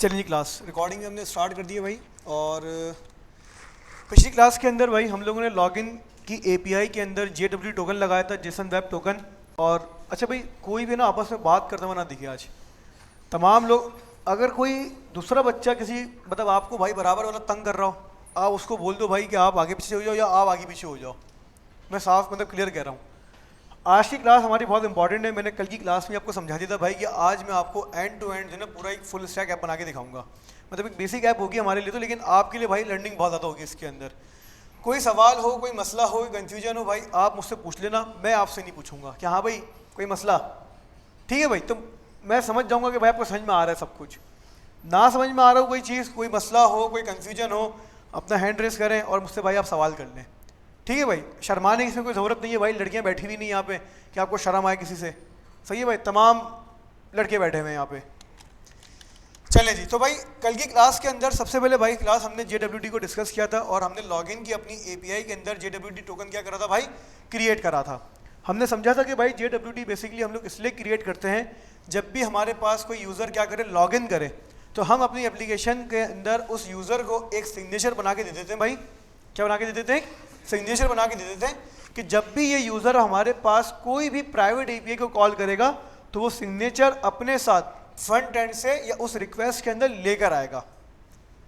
चलिए class recording हमने start कर दी है भाई। और पिछली क्लास के अंदर भाई हम लोगों ने लॉगिन की एपीआई के अंदर JW टोकन लगाया था, जेसन वेब टोकन। और अच्छा भाई, कोई भी ना आपस में बात करता हुआ ना दिखे आज तमाम लोग। अगर कोई दूसरा बच्चा किसी मतलब आपको भाई बराबर वाला तंग कर रहा हो, आप उसको बोल दो भाई कि आप आगे पीछे हो जाओ या आप आगे पीछे हो जाओ। मैं साफ मतलब क्लियर कह रहा हूँ। आज की क्लास हमारी बहुत इंपॉर्टेंट है। मैंने कल की क्लास में आपको समझा दिया था भाई कि आज मैं आपको एंड टू एंड जो है ना पूरा एक फुल स्टैक ऐप बना के दिखाऊंगा। मतलब एक बेसिक ऐप होगी हमारे लिए तो, लेकिन आपके लिए भाई लर्निंग बहुत ज़्यादा होगी इसके अंदर। कोई सवाल हो, कोई मसला हो, कोई कन्फ्यूजन हो भाई, आप मुझसे पूछ लेना, मैं आपसे नहीं पूछूंगा कि हाँ भाई कोई मसला, ठीक है भाई। तो मैं समझ जाऊँगा कि भाई आपको समझ में आ रहा है सब कुछ। ना समझ में आ रहा हो कोई चीज़, कोई मसला हो, कोई कन्फ्यूजन हो, अपना हैंड रेस करें और मुझसे भाई आप सवाल कर लें, ठीक है भाई। शर्माने की इसमें कोई ज़रूरत नहीं है भाई। लड़कियां बैठी हुई नहीं यहाँ पे कि आपको शर्म आए किसी से, सही है भाई। तमाम लड़के बैठे हुए हैं यहाँ पे। चलें जी, तो भाई कल की क्लास के अंदर सबसे पहले भाई क्लास हमने JWT को डिस्कस किया था और हमने लॉगिन की अपनी एपीआई के अंदर JWT टोकन क्या करा था भाई, क्रिएट करा था। हमने समझा था कि भाई JWT बेसिकली हम लोग इसलिए क्रिएट करते हैं जब भी हमारे पास कोई यूज़र क्या करे, लॉगिन करे, तो हम अपनी एप्लीकेशन के अंदर उस यूज़र को एक सिग्नेचर बना के दे देते हैं भाई। क्या बना के दे देते हैं? सिग्नेचर बना के दे देते हैं कि जब भी ये यूज़र हमारे पास कोई भी प्राइवेट एपीआई को कॉल करेगा तो वो सिग्नेचर अपने साथ फ्रंट एंड से या उस रिक्वेस्ट के अंदर लेकर आएगा।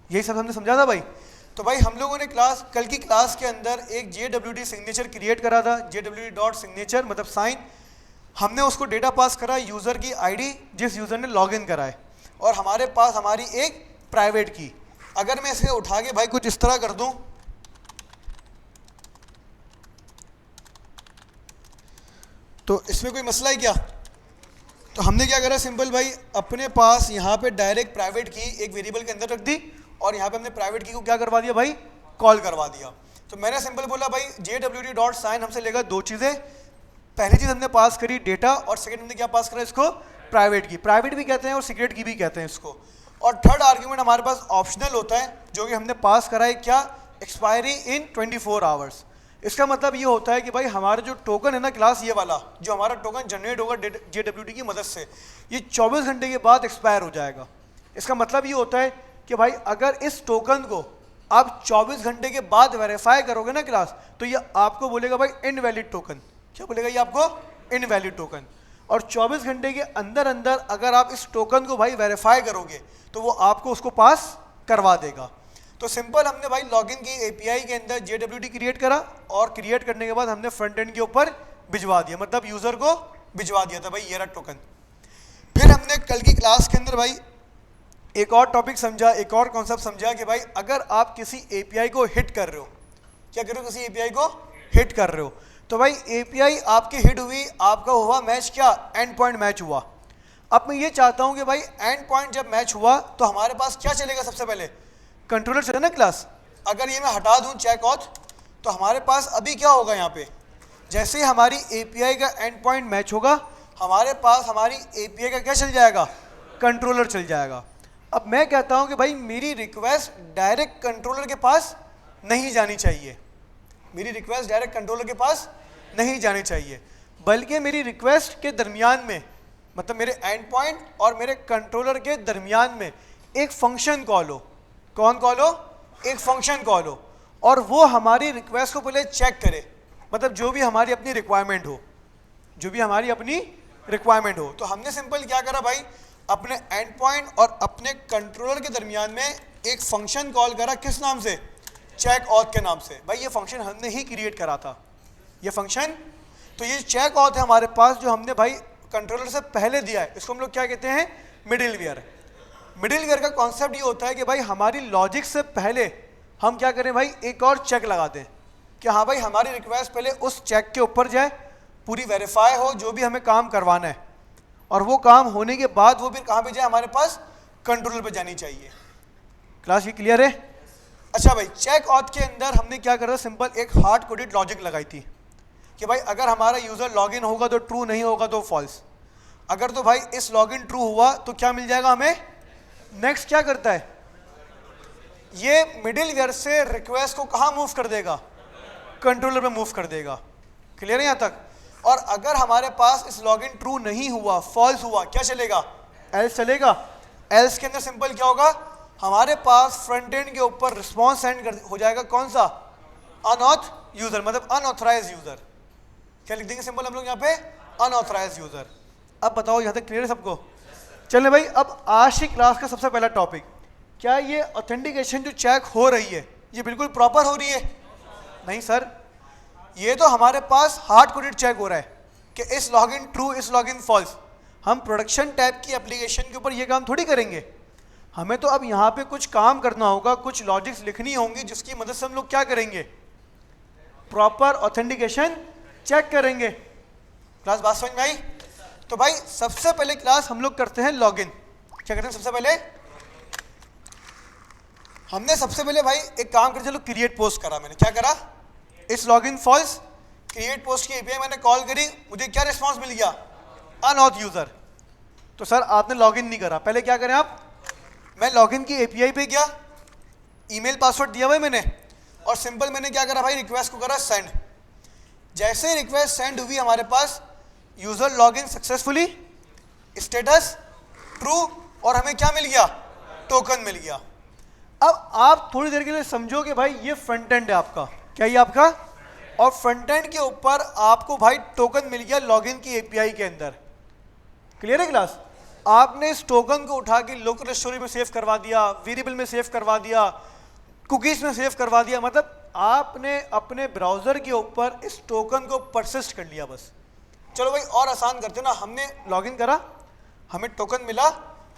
यही सब हमने समझा था भाई। तो भाई हम लोगों ने कल की क्लास के अंदर एक JWT सिग्नेचर क्रिएट करा था। JWT.signature मतलब साइन। हमने उसको डेटा पास करा यूज़र की आईडी जिस यूज़र ने लॉगिन करा है, और हमारे पास हमारी एक प्राइवेट की। अगर मैं इसे उठा के भाई कुछ इस तरह कर दूं तो इसमें कोई मसला है क्या? तो हमने क्या करा, सिंपल भाई अपने पास यहाँ पे डायरेक्ट प्राइवेट की एक वेरिएबल के अंदर रख दी और यहाँ पे हमने प्राइवेट की को क्या करवा दिया भाई, कॉल करवा दिया। तो मैंने सिंपल बोला भाई JWT.sign हमसे लेगा दो चीज़ें। पहली चीज़ हमने पास करी डेटा, और सेकंड हमने क्या पास करा इसको, प्राइवेट की। प्राइवेट भी कहते हैं और सीक्रेट की भी कहते हैं इसको। और थर्ड आर्ग्यूमेंट हमारे पास ऑप्शनल होता है जो कि हमने पास करा है क्या, एक्सपायरी इन 24 आवर्स। इसका मतलब ये होता है कि भाई हमारा जो टोकन है ना क्लास, ये वाला जो हमारा टोकन जनरेट होगा JWT की मदद से, ये 24 घंटे के बाद एक्सपायर हो जाएगा। इसका मतलब ये होता है कि भाई अगर इस टोकन को आप 24 घंटे के बाद वेरीफाई करोगे ना क्लास, तो ये आपको बोलेगा भाई इनवैलिड टोकन। क्या बोलेगा ये आपको? Invalid token. और 24 घंटे के अंदर अंदर अगर आप इस टोकन को भाई वेरीफाई करोगे तो वो आपको उसको पास करवा देगा। तो सिंपल हमने भाई लॉगिन की एपीआई के अंदर JWT क्रिएट करा, और क्रिएट करने के बाद हमने फ्रंट एंड के ऊपर भिजवा दिया, मतलब यूज़र को भिजवा दिया था भाई ये रहा टोकन। फिर हमने कल की क्लास के अंदर भाई एक और टॉपिक समझा, एक और कॉन्सेप्ट समझा कि भाई अगर आप किसी एपीआई को हिट कर रहे हो, क्या कर रहे हो, किसी एपीआई को हिट कर रहे हो, तो भाई एपीआई आपकी हिट हुई, आपका हुआ मैच, क्या एंड पॉइंट मैच हुआ। अब मैं ये चाहता हूँ कि भाई एंड पॉइंट जब मैच हुआ तो हमारे पास क्या चलेगा, सबसे पहले कंट्रोलर चले ना क्लास। अगर ये मैं हटा दूं चेक ऑथ, तो हमारे पास अभी क्या होगा यहाँ पे, जैसे ही हमारी एपीआई का एंड पॉइंट मैच होगा हमारे पास हमारी एपीआई का क्या चल जाएगा, कंट्रोलर चल जाएगा। अब मैं कहता हूँ कि भाई मेरी रिक्वेस्ट डायरेक्ट कंट्रोलर के पास नहीं जानी चाहिए, मेरी रिक्वेस्ट डायरेक्ट कंट्रोलर के पास नहीं जानी चाहिए, बल्कि मेरी रिक्वेस्ट के दरमियान में, मतलब मेरे एंड पॉइंट और मेरे कंट्रोलर के दरमियान में एक फंक्शन कॉल हो। कौन कॉल हो? एक फंक्शन कॉल हो, और वो हमारी रिक्वेस्ट को पहले चेक करे, मतलब जो भी हमारी अपनी रिक्वायरमेंट हो, जो भी हमारी अपनी रिक्वायरमेंट हो। तो हमने सिंपल क्या करा भाई, अपने एंड पॉइंट और अपने कंट्रोलर के दरमियान में एक फंक्शन कॉल करा, किस नाम से, चेक ऑथ के नाम से। भाई ये फंक्शन हमने ही क्रिएट करा था, ये फंक्शन। तो ये चेक ऑथ है हमारे पास जो हमने भाई कंट्रोलर से पहले दिया है, इसको हम लोग क्या कहते हैं, मिडिलवेयर। मिडिलवेयर का कॉन्सेप्ट ये होता है कि भाई हमारी लॉजिक से पहले हम क्या करें भाई, एक और चेक लगा दें कि हाँ भाई हमारी रिक्वेस्ट पहले उस चेक के ऊपर जाए, पूरी वेरीफाई हो जो भी हमें काम करवाना है, और वो काम होने के बाद वो फिर कहाँ पे जाए, हमारे पास कंट्रोलर पे जानी चाहिए। क्लास ये क्लियर है? अच्छा भाई, चेक ऑथ के अंदर हमने क्या करा, सिंपल एक हार्ड कोडेड लॉजिक लगाई थी कि भाई अगर हमारा यूज़र लॉगिन होगा तो ट्रू, नहीं होगा तो फॉल्स। अगर तो भाई इस लॉगिन ट्रू हुआ तो क्या मिल जाएगा हमें, नेक्स्ट क्या करता है, ये मिडिलवेयर से रिक्वेस्ट को कहाँ मूव कर देगा, कंट्रोलर में मूव कर देगा। क्लियर है यहाँ तक? और अगर हमारे पास इस लॉगिन ट्रू नहीं हुआ, फॉल्स हुआ, क्या चलेगा, एल्स चलेगा। एल्स के अंदर सिंपल क्या होगा, हमारे पास फ्रंट एंड के ऊपर रिस्पॉन्स सेंड हो जाएगा कौन सा, अनऑथ यूजर, मतलब अनऑथराइज यूजर। क्या लिख देंगे सिंपल हम लोग यहाँ पे, अनऑथराइज यूजर। अब बताओ यहाँ तक क्लियर है सबको? चलिए भाई, अब आज की क्लास का सबसे पहला टॉपिक, क्या ये ऑथेंटिकेशन जो चेक हो रही है ये बिल्कुल प्रॉपर हो रही है? नहीं सर, ये तो हमारे पास हार्ड कोडेड चेक हो रहा है कि इस लॉगिन ट्रू, इस लॉगिन फॉल्स। हम प्रोडक्शन टाइप की एप्लीकेशन के ऊपर ये काम थोड़ी करेंगे। हमें तो अब यहाँ पे कुछ काम करना होगा, कुछ लॉजिक्स लिखनी होंगी जिसकी मदद से हम लोग क्या करेंगे, प्रॉपर ऑथेंटिकेशन चेक करेंगे। क्लास बात समझ में आई? तो भाई सबसे पहले क्लास हम लोग करते हैं लॉगिन। क्या करते हैं सबसे पहले? हमने सबसे पहले भाई एक काम कर, चलो क्रिएट पोस्ट करा मैंने। क्या करा? इस लॉगिन फॉल्स क्रिएट पोस्ट की एपीआई मैंने कॉल करी, मुझे क्या रिस्पॉन्स मिल गया, अनऑथ यूजर। तो सर आपने लॉगिन नहीं करा, पहले क्या करें आप, मैं लॉगिन की एपीआई पे गया, ईमेल पासवर्ड दिया हुआ है मैंने, और सिंपल मैंने क्या करा भाई, रिक्वेस्ट को करा सेंड। जैसे रिक्वेस्ट सेंड हुई हमारे पास user login successfully, status true, और हमें क्या मिल गया, टोकन मिल गया। अब आप थोड़ी देर के लिए समझो कि भाई ये फ्रंट एंड है आपका, क्या ये आपका, और फ्रंट एंड के ऊपर आपको भाई टोकन मिल गया लॉगिन की एपीआई के अंदर। क्लियर है क्लास? आपने इस टोकन को उठा के लोकल स्टोरेज में सेव करवा दिया, वेरिएबल में सेव करवा दिया, कुकीज में सेव करवा दिया, मतलब आपने अपने ब्राउजर के ऊपर इस टोकन को परसिस्ट कर लिया बस। चलो भाई और आसान करते ना, हमने लॉगिन करा, हमें टोकन मिला,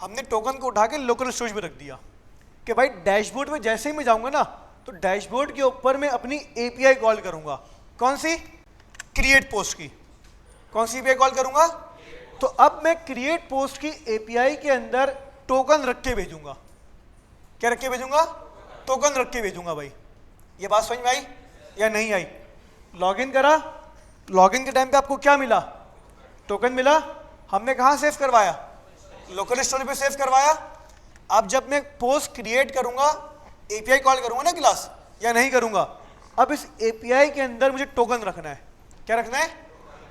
हमने टोकन को उठा के लोकल स्टोरेज में रख दिया कि भाई डैशबोर्ड में जैसे ही मैं जाऊंगा ना, तो डैशबोर्ड के ऊपर मैं अपनी एपीआई कॉल करूंगा। कौन सी? क्रिएट पोस्ट की। कौन सी एपीआई कॉल करूंगा? तो अब मैं क्रिएट पोस्ट की एपीआई के अंदर टोकन रख के भेजूंगा। क्या रख के भेजूंगा? टोकन रख के भेजूंगा भाई। ये बात समझ में आई या नहीं आई? लॉगिन करा, लॉगिन के टाइम पे आपको क्या मिला, टोकन मिला, हमने कहाँ सेव करवाया, लोकल स्टोरेज पे सेव करवाया। अब जब मैं पोस्ट क्रिएट करूंगा, एपीआई कॉल करूंगा ना क्लास, या नहीं करूंगा, अब इस एपीआई के अंदर मुझे टोकन रखना है। क्या रखना है?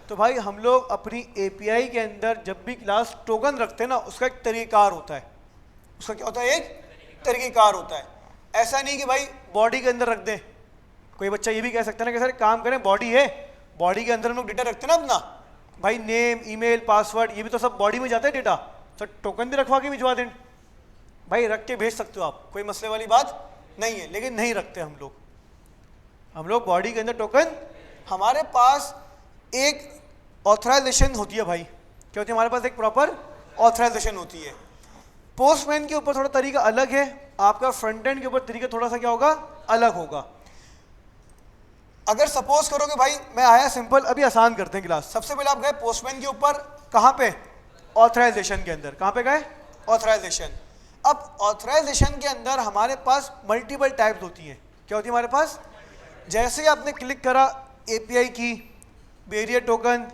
तो भाई हम लोग अपनी एपीआई के अंदर जब भी क्लास टोकन रखते हैं ना, उसका एक तरीक़ार होता है। उसका क्या होता है? एक तरीक़ार होता है। ऐसा नहीं कि भाई बॉडी के अंदर रख दें। कोई बच्चा ये भी कह सकता है ना कि सर काम करें, बॉडी है, बॉडी के अंदर हम लोग डेटा रखते हैं ना अपना, भाई नेम, ईमेल, पासवर्ड, ये भी तो सब बॉडी में जाता है डेटा, सर टोकन भी रखवा के भिजवा दें। भाई रख के भेज सकते हो आप, कोई मसले वाली बात नहीं है, लेकिन नहीं रखते हम लोग बॉडी के अंदर टोकन। हमारे पास एक ऑथराइजेशन होती है भाई। क्या होती है हमारे पास? एक प्रॉपर ऑथराइजेशन होती है। पोस्टमैन के ऊपर थोड़ा तरीका अलग है, आपका फ्रंट एंड के ऊपर तरीका थोड़ा सा क्या होगा, अलग होगा। अगर सपोज करो कि भाई मैं आया सिंपल, अभी आसान करते हैं क्लास। सबसे पहले आप गए पोस्टमैन के ऊपर, कहाँ पे? ऑथराइजेशन के अंदर। कहाँ पे गए? ऑथराइजेशन। अब ऑथराइजेशन के अंदर हमारे पास मल्टीपल टाइप्स होती हैं। क्या होती है हमारे पास? जैसे ही आपने क्लिक करा एपीआई की, bearer token,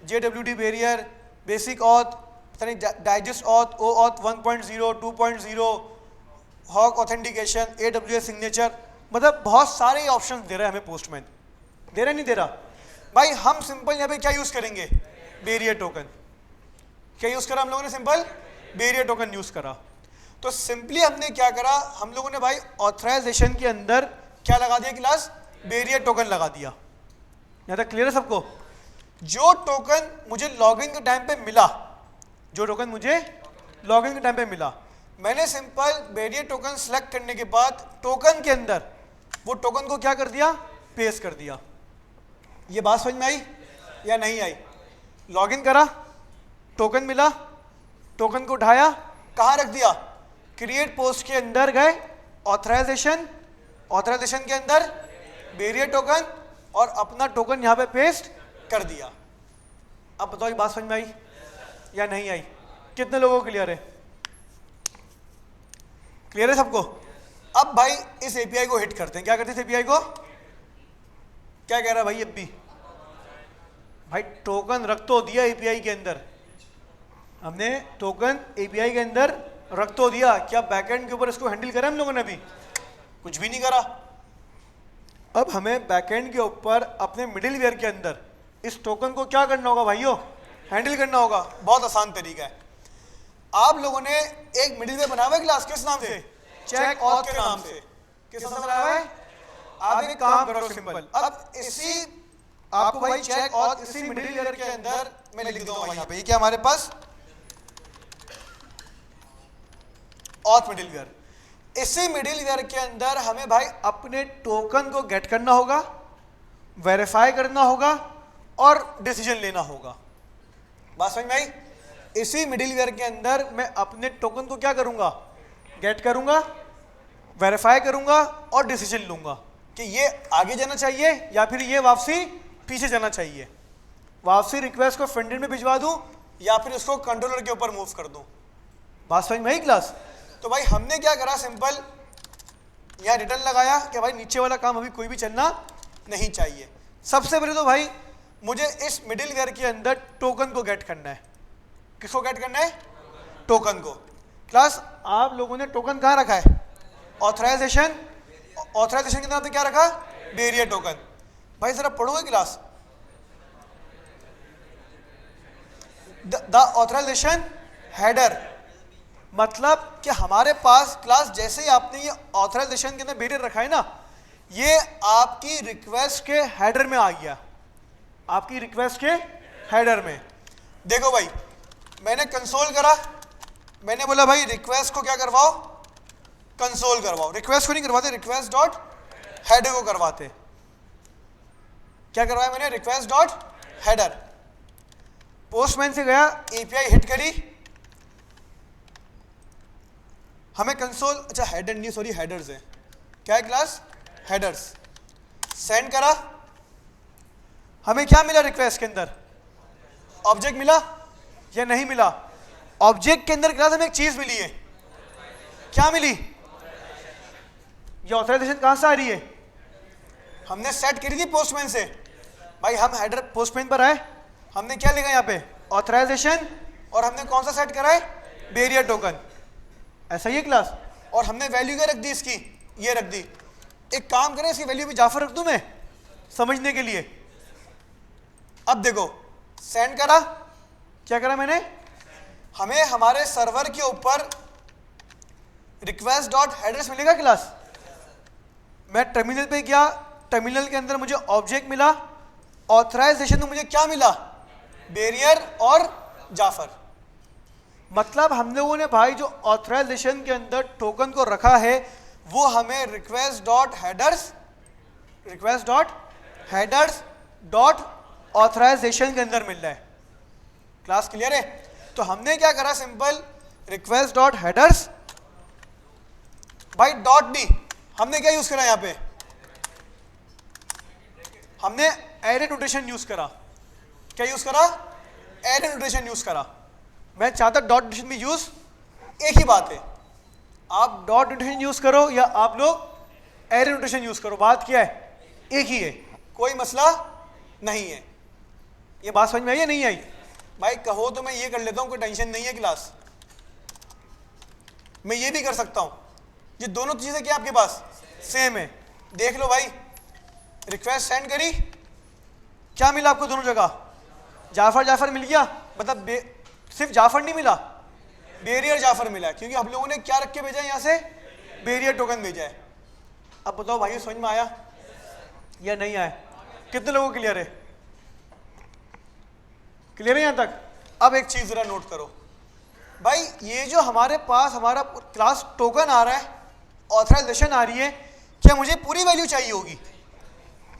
JWT bearer, basic auth, पता नहीं digest auth, OAuth 1.0, 2.0, Hawk authentication, AWS signature, मतलब बहुत सारे ऑप्शन दे रहा है हमें पोस्टमैन। दे रहा नहीं दे रहा? भाई हम सिंपल यहाँ पे क्या यूज़ करेंगे, बैरियर टोकन। क्या यूज़ करा हम लोगों ने? सिंपल बैरियर टोकन यूज़ करा। तो सिंपली हमने क्या करा, हम लोगों ने भाई ऑथराइजेशन के अंदर क्या लगा दिया क्लास, बैरियर टोकन लगा दिया। यहाँ तक क्लियर है सबको? जो टोकन मुझे लॉगिन के टाइम पे मिला, जो टोकन मुझे लॉगिन के टाइम पे मिला, मैंने सिंपल बैरियर टोकन सेलेक्ट करने के बाद टोकन के अंदर वो टोकन को क्या कर दिया, पेस्ट कर दिया। ये बात समझ में आई या नहीं आई? लॉगिन करा, टोकन मिला, टोकन को उठाया, कहाँ रख दिया, क्रिएट पोस्ट के अंदर गए, ऑथराइजेशन, ऑथराइजेशन के अंदर बैरियर टोकन, और अपना टोकन यहाँ पे पेस्ट कर दिया। अब बताओ ये बात समझ में आई या नहीं आई? कितने लोगों को क्लियर है? क्लियर है सबको? अब भाई इस एपीआई को हिट करते हैं। क्या करते हैं इस एपीआई को? क्या कह रहा है भाई? अब भी भाई टोकन रख तो दिया एपीआई के अंदर, हमने टोकन एपीआई के अंदर रख तो दिया, क्या बैकएंड के ऊपर इसको हैंडल करा हम लोगों ने? अभी कुछ भी नहीं करा। अब हमें बैकएंड के ऊपर अपने मिडिलवेयर के अंदर इस टोकन को क्या करना होगा भाइयों? हैंडल करना होगा। बहुत आसान तरीका है। आप लोगों ने एक मिडिलवेयर बनाया हुआ है क्लास, किस नाम से? चेक ऑथ के नाम से। किस नाम से बनाया हुआ है? आप एक काम करो सिंपल, अब इसी आपको भाई चेक ऑथ इसी मिडिलवेयर के अंदर मैं लिख दूंगा यहाँ पे, ये क्या हमारे पास ऑथ मिडिलवेयर। इसी मिडिलवेयर के अंदर हमें भाई अपने टोकन को गेट करना होगा, वेरीफाई करना होगा और डिसीजन लेना होगा। बात समझ में आई? इसी मिडिलवेयर के अंदर मैं अपने टोकन को क्या करूंगा? गेट करूंगा, वेरीफाई करूंगा और डिसीजन लूंगा कि ये आगे जाना चाहिए या फिर ये वापसी पीछे जाना चाहिए, वापसी रिक्वेस्ट को फ्रंट एंड में भिजवा दूं या फिर उसको कंट्रोलर के ऊपर मूव कर दूं। बात समझ में आई क्लास? तो भाई हमने क्या करा, सिंपल यहाँ रिटर्न लगाया कि भाई नीचे वाला काम अभी कोई भी चलना नहीं चाहिए। सबसे पहले तो भाई मुझे इस मिडिलवेयर के अंदर टोकन को गेट करना है। किसको गेट करना है? टोकन को। क्लास आप लोगों ने टोकन कहाँ रखा है? ऑथराइजेशन। ऑथराइजेशन के नाम पे क्या रखा? Barrier token. भाई जरा पढ़ोगे क्लास? द ऑथराइजेशन हेडर, मतलब कि हमारे पास क्लास जैसे ही आपने ये ऑथराइजेशन के अंदर बैरियर रखा है ना, ये आपकी रिक्वेस्ट के हेडर में आ गया, आपकी रिक्वेस्ट के हेडर में। देखो भाई मैंने कंसोल करा, मैंने बोला भाई रिक्वेस्ट को क्या करवाओ? कंसोल करवाओ। रिक्वेस्ट को नहीं करवाते, रिक्वेस्ट डॉट हेडर को करवाते। क्या करवाया मैंने? Request dot header. पोस्टमैन से गया, एपीआई हिट करी, हमें कंसोल, अच्छा हेडर नहीं सॉरी हेडर्स है, क्या है क्लास? हेडर्स। सेंड करा, हमें क्या मिला रिक्वेस्ट के अंदर? ऑब्जेक्ट मिला या नहीं मिला? ऑब्जेक्ट के अंदर क्लास हमें एक चीज मिली है, क्या मिली? ये ऑथराइजेशन कहां से आ रही है? हमने सेट करी थी पोस्टमैन से। भाई हम हेडर पोस्टमैन पर आए, हमने क्या लिखा यहाँ पे? ऑथराइजेशन, और हमने कौन सा सेट करा है? Barrier token. ऐसा ही है क्लास। और हमने वैल्यू क्या रख दी इसकी? ये रख दी। एक काम करें, इसकी वैल्यू भी जाफर रख दूं मैं समझने के लिए। अब देखो सेंड करा, क्या करा मैंने? हमें हमारे सर्वर के ऊपर रिक्वेस्ट डॉट हेडर्स मिलेगा क्लास। मैं टर्मिनल पे गया, टर्मिनल के अंदर मुझे ऑब्जेक्ट मिला, ऑथराइजेशन में मुझे क्या मिला? बैरियर और जाफर। मतलब हम लोगों ने भाई जो ऑथराइजेशन के अंदर टोकन को रखा है वो हमें request dot headers dot authorization के अंदर मिल रहा है। क्लास क्लियर है? तो हमने क्या करा, सिंपल रिक्वेस्ट डॉट हेडर्स, भाई डॉट डी हमने क्या यूज करा यहाँ पे? हमने एरे नोटेशन यूज करा। क्या यूज करा? एरे नोटेशन यूज करा। मैं चाहता डॉट नोटेशन भी यूज, एक ही बात है, आप डॉट नोटेशन यूज करो या आप लोग एरे नोटेशन यूज करो, बात क्या है? एक ही है, कोई मसला नहीं है। ये बात समझ में आई या नहीं आई? भाई कहो तो मैं ये कर लेता हूं, कोई टेंशन नहीं है क्लास, मैं ये भी कर सकता हूं। ये दोनों चीजें क्या आपके पास सेम है? देख लो भाई, रिक्वेस्ट सेंड करी, क्या मिला आपको दोनों जगह? जाफर मिल गया, मतलब सिर्फ जाफर नहीं मिला, बैरियर जाफर मिला है, क्योंकि हम लोगों ने क्या रख के भेजा है? यहाँ से बैरियर टोकन भेजा है। अब बताओ भाई समझ में आया या नहीं आया? कितने लोगों को क्लियर है? क्लियर है यहाँ तक? अब एक चीज जरा नोट करो भाई, ये जो हमारे पास हमारा क्लास टोकन आ रहा है, ऑथराइजेशन आ रही है, क्या मुझे पूरी वैल्यू चाहिए होगी?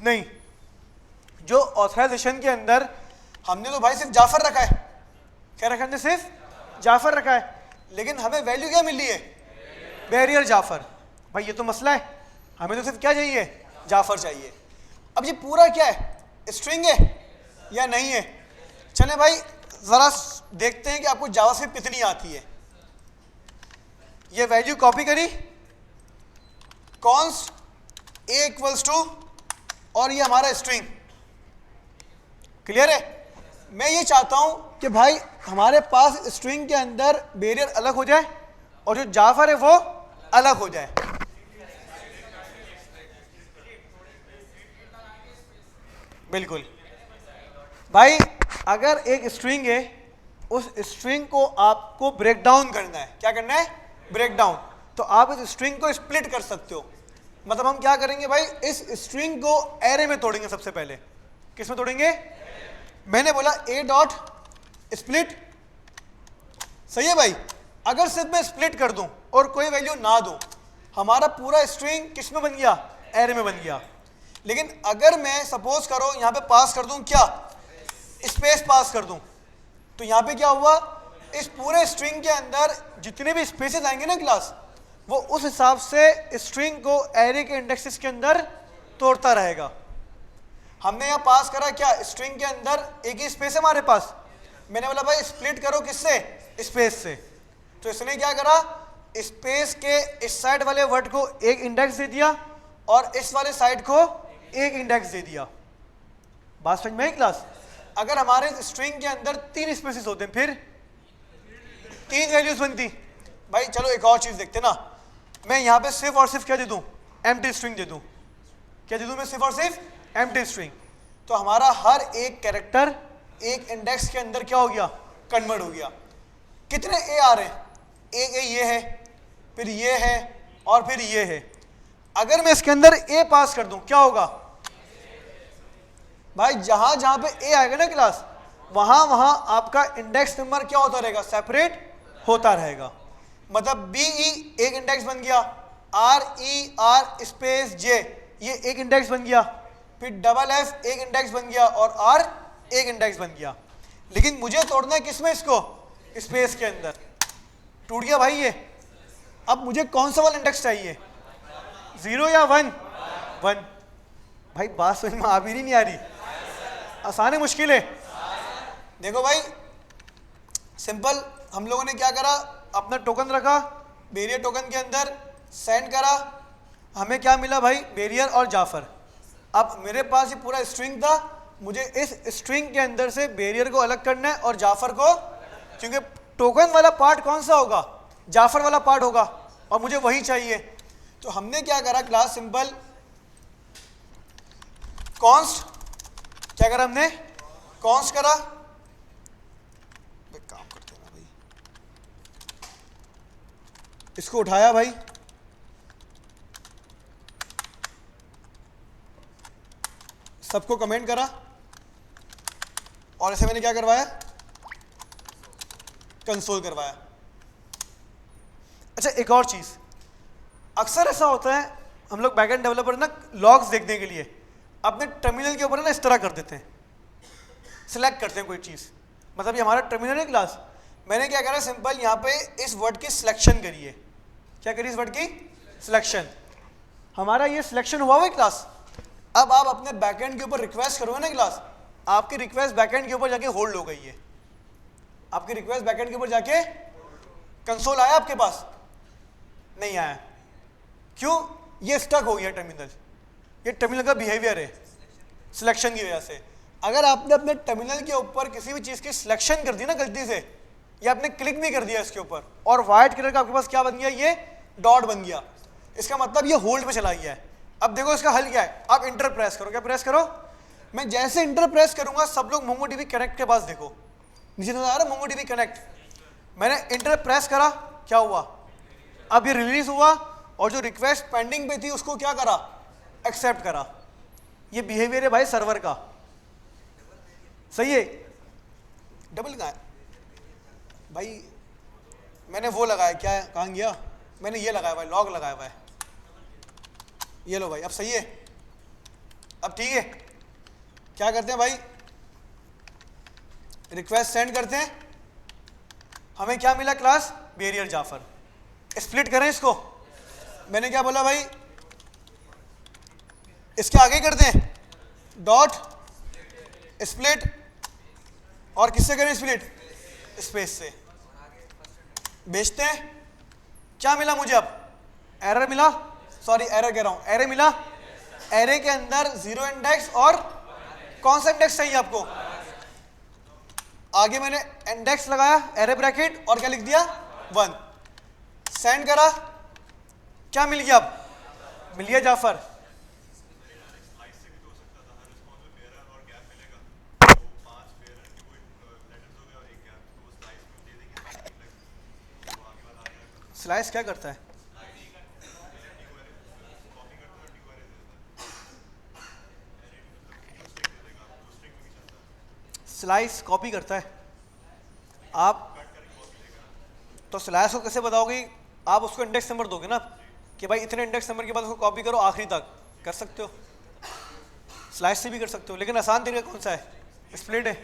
नहीं। जो ऑथराइजेशन के अंदर हमने तो भाई सिर्फ जाफर रखा है, क्या रखा हमने? सिर्फ जाफर रखा है, लेकिन हमें वैल्यू क्या मिल रही है? बैरियर जाफर। भाई ये तो मसला है, हमें तो सिर्फ क्या चाहिए? जाफर चाहिए। अब ये पूरा क्या है? स्ट्रिंग है या नहीं है? चले भाई जरा देखते हैं कि आपको जावास्क्रिप्ट कितनी आती है। ये वैल्यू कॉपी करी, कॉन्स्ट a इक्वल्स टू, और ये हमारा स्ट्रिंग। क्लियर है? मैं ये चाहता हूं कि भाई हमारे पास स्ट्रिंग के अंदर बैरियर अलग हो जाए और जो जाफर है वो अलग हो जाए। बिल्कुल भाई, अगर एक स्ट्रिंग है उस स्ट्रिंग को आपको ब्रेक डाउन करना है। क्या करना है? Break down. तो आप इस स्ट्रिंग को स्प्लिट कर सकते हो। मतलब हम क्या करेंगे भाई, इस स्ट्रिंग को एरे में तोड़ेंगे सबसे पहले। किस में तोड़ेंगे? मैंने बोला ए डॉट स्प्लिट, सही है भाई। अगर सिर्फ मैं स्प्लिट कर दूं और कोई वैल्यू ना दूं, हमारा पूरा स्ट्रिंग किस में बन गया? एरे में बन गया। लेकिन अगर मैं सपोज करो यहां पे पास कर दूं, क्या स्पेस पास कर दूं, तो यहां पे क्या हुआ, इस पूरे स्ट्रिंग के अंदर जितने भी स्पेसेस आएंगे ना क्लास, वो उस हिसाब से स्ट्रिंग को एरे के इंडेक्सेस के अंदर तोड़ता रहेगा। हमने यहाँ पास करा क्या, स्ट्रिंग के अंदर एक ही स्पेस है हमारे पास। मैंने बोला भाई स्प्लिट करो किससे? स्पेस से। तो इसने क्या करा, स्पेस के इस साइड वाले वर्ड को एक इंडेक्स दे दिया और इस वाले साइड को एक इंडेक्स दे दिया। बात समझ में आई क्लास? अगर हमारे स्ट्रिंग के अंदर 3 स्पेसेस होते हैं फिर 3 वैल्यूज बनती। भाई चलो एक और चीज देखते ना, मैं यहाँ पे सिर्फ और सिर्फ क्या दे दूं? एम्प्टी स्ट्रिंग दे दूं। क्या दे दूं मैं? सिर्फ और सिर्फ एम्प्टी स्ट्रिंग। तो हमारा हर एक कैरेक्टर एक इंडेक्स के अंदर क्या हो गया? कन्वर्ट हो गया। कितने ए आ रहे हैं? एक ए ये है, फिर ये है और फिर ये है। अगर मैं इसके अंदर ए पास कर दूं क्या होगा? भाई जहां जहां पे ए आएगा ना क्लास, वहां वहां आपका इंडेक्स नंबर क्या होता रहेगा? सेपरेट होता रहेगा। मतलब बी ई एक इंडेक्स बन गया, आर ई आर स्पेस जे ये एक इंडेक्स बन गया, फिर डबल एफ एक इंडेक्स बन गया और आर एक इंडेक्स बन गया। लेकिन मुझे तोड़ना है किसमें? इसको स्पेस के अंदर। टूट गया भाई ये। अब मुझे कौन सा वाला इंडेक्स चाहिए? 0 या 1? 1। भाई बात समझ में आ भी नहीं आ रही? आसान है मुश्किल है? देखो भाई सिंपल, हम लोगों ने क्या करा, अपना टोकन रखा, बैरियर टोकन के अंदर सेंड करा, हमें क्या मिला भाई? बैरियर और जाफर। अब मेरे पास ये पूरा स्ट्रिंग था, मुझे इस स्ट्रिंग के अंदर से बैरियर को अलग करना है और जाफर को, क्योंकि टोकन वाला पार्ट कौन सा होगा? जाफर वाला पार्ट होगा और मुझे वही चाहिए। तो हमने क्या करा क्लास, सिंपल कॉन्स्ट, क्या करा हमने? कॉन्स्ट करा। काम करते ना भाई, इसको उठाया भाई, सबको कमेंट करा और ऐसे मैंने क्या करवाया? कंसोल करवाया। अच्छा एक और चीज, अक्सर ऐसा होता है हम लोग बैकएंड डेवलपर ना लॉग्स देखने के लिए अपने टर्मिनल के ऊपर ना इस तरह कर देते हैं, सिलेक्ट करते हैं कोई चीज। मतलब ये हमारा टर्मिनल है क्लास, मैंने क्या करा, सिंपल यहाँ पे इस वर्ड की सिलेक्शन करिए। क्या करिए? इस वर्ड की सिलेक्शन। हमारा ये सिलेक्शन हुआ हुआ क्लास। अब आप अपने बैकएंड के ऊपर रिक्वेस्ट करोगे ना क्लास, आपकी रिक्वेस्ट बैकएंड के ऊपर जाके होल्ड हो गई है। आपकी रिक्वेस्ट बैकएंड के ऊपर जाके कंसोल आया आपके पास? नहीं आया। क्यों? ये स्टक हो गया टर्मिनल। ये टर्मिनल का बिहेवियर है सिलेक्शन की वजह से। अगर आपने अपने टर्मिनल के ऊपर किसी भी चीज की सिलेक्शन कर दी ना गलती से, या आपने क्लिक भी कर दिया इसके ऊपर और व्हाइट कलर का आपके पास क्या बन गया? ये डॉट बन गया। इसका मतलब ये होल्ड पे चला गया है। अब देखो इसका हल क्या है, आप इंटर प्रेस करो। क्या प्रेस करो? मैं जैसे इंटर प्रेस करूंगा सब लोग मोंगोडीबी कनेक्ट के पास देखो, नीचे नजर आ रहा है मोंगोडीबी कनेक्ट। मैंने इंटर प्रेस करा, क्या हुआ? अब ये रिलीज हुआ और जो रिक्वेस्ट पेंडिंग पे थी उसको क्या करा? एक्सेप्ट करा। ये बिहेवियर है भाई सर्वर का, सही है? डबल कहाँ है भाई? मैंने वो लगाया, क्या है, कहाँ गया? मैंने ये लगाया भाई, लॉग लगाया हुआ है। ये लो भाई, अब सही है? अब ठीक है? क्या करते हैं भाई, रिक्वेस्ट सेंड करते हैं, हमें क्या मिला क्लास? बैरियर जाफर। स्प्लिट करें इसको। मैंने क्या बोला भाई, इसके आगे करते हैं डॉट स्प्लिट, और किससे करें स्प्लिट? स्पेस से। भेजते हैं, क्या मिला मुझे? अब एरर मिला, सॉरी एरर कह रहा हूं, एरे मिला। एरे के अंदर 0 इंडेक्स और कौन सा इंडेक्स चाहिए आपको? आगे मैंने इंडेक्स लगाया, एरे ब्रैकेट, और क्या लिख दिया? 1। सेंड करा, क्या मिल गया? अब मिल गया जाफर। स्लाइस क्या करता है? स्लाइस कॉपी करता है। आप तो स्लाइस को कैसे बताओगे? आप उसको इंडेक्स नंबर दोगे ना कि भाई इतने इंडेक्स नंबर के बाद उसको कॉपी करो आखिरी तक, कर सकते हो। स्लाइस से भी कर सकते हो, लेकिन आसान तरीका कौन सा है? स्प्लिट है।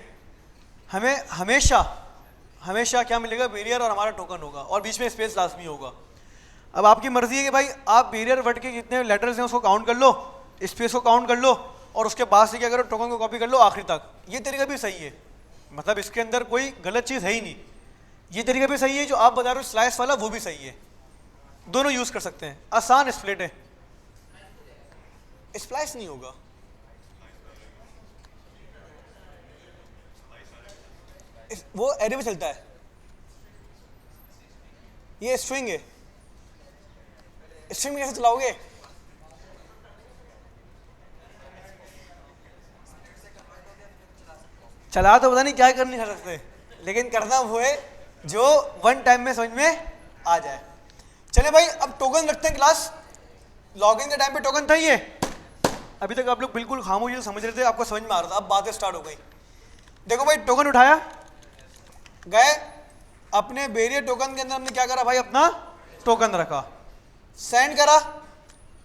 हमें हमेशा हमेशा क्या मिलेगा? बैरियर और हमारा टोकन होगा और बीच में स्पेस लाजमी होगा। अब आपकी मर्जी है कि भाई आप बैरियर वर्ड के जितने लेटर्स हैं उसको काउंट कर लो, स्पेस को काउंट कर लो और उसके बाद से क्या करो? टोकन को कॉपी कर लो आखिरी तक। ये तरीका भी सही है, मतलब इसके अंदर कोई गलत चीज़ है ही नहीं। ये तरीका भी सही है, जो आप बता रहे हो स्लाइस वाला वो भी सही है, दोनों यूज़ कर सकते हैं। आसान स्प्लिट है, स्प्लाइस नहीं होगा। वो एरे में चलता है, ये स्ट्रिंग है। स्ट्रिंग में कैसे चलाओगे? चला तो पता नहीं क्या कर नहीं सकते, लेकिन करना वो है जो वन टाइम में समझ में आ जाए। चले भाई, अब टोकन रखते हैं क्लास। लॉगिन के टाइम पे टोकन था ये। अभी तक आप लोग बिल्कुल खामोशी से समझ रहे थे, आपको समझ में आ रहा था, अब बातें स्टार्ट हो गई। देखो भाई, टोकन उठाया, गए अपने बैरियर टोकन के अंदर हमने क्या करा भाई? अपना टोकन रखा, सेंड करा,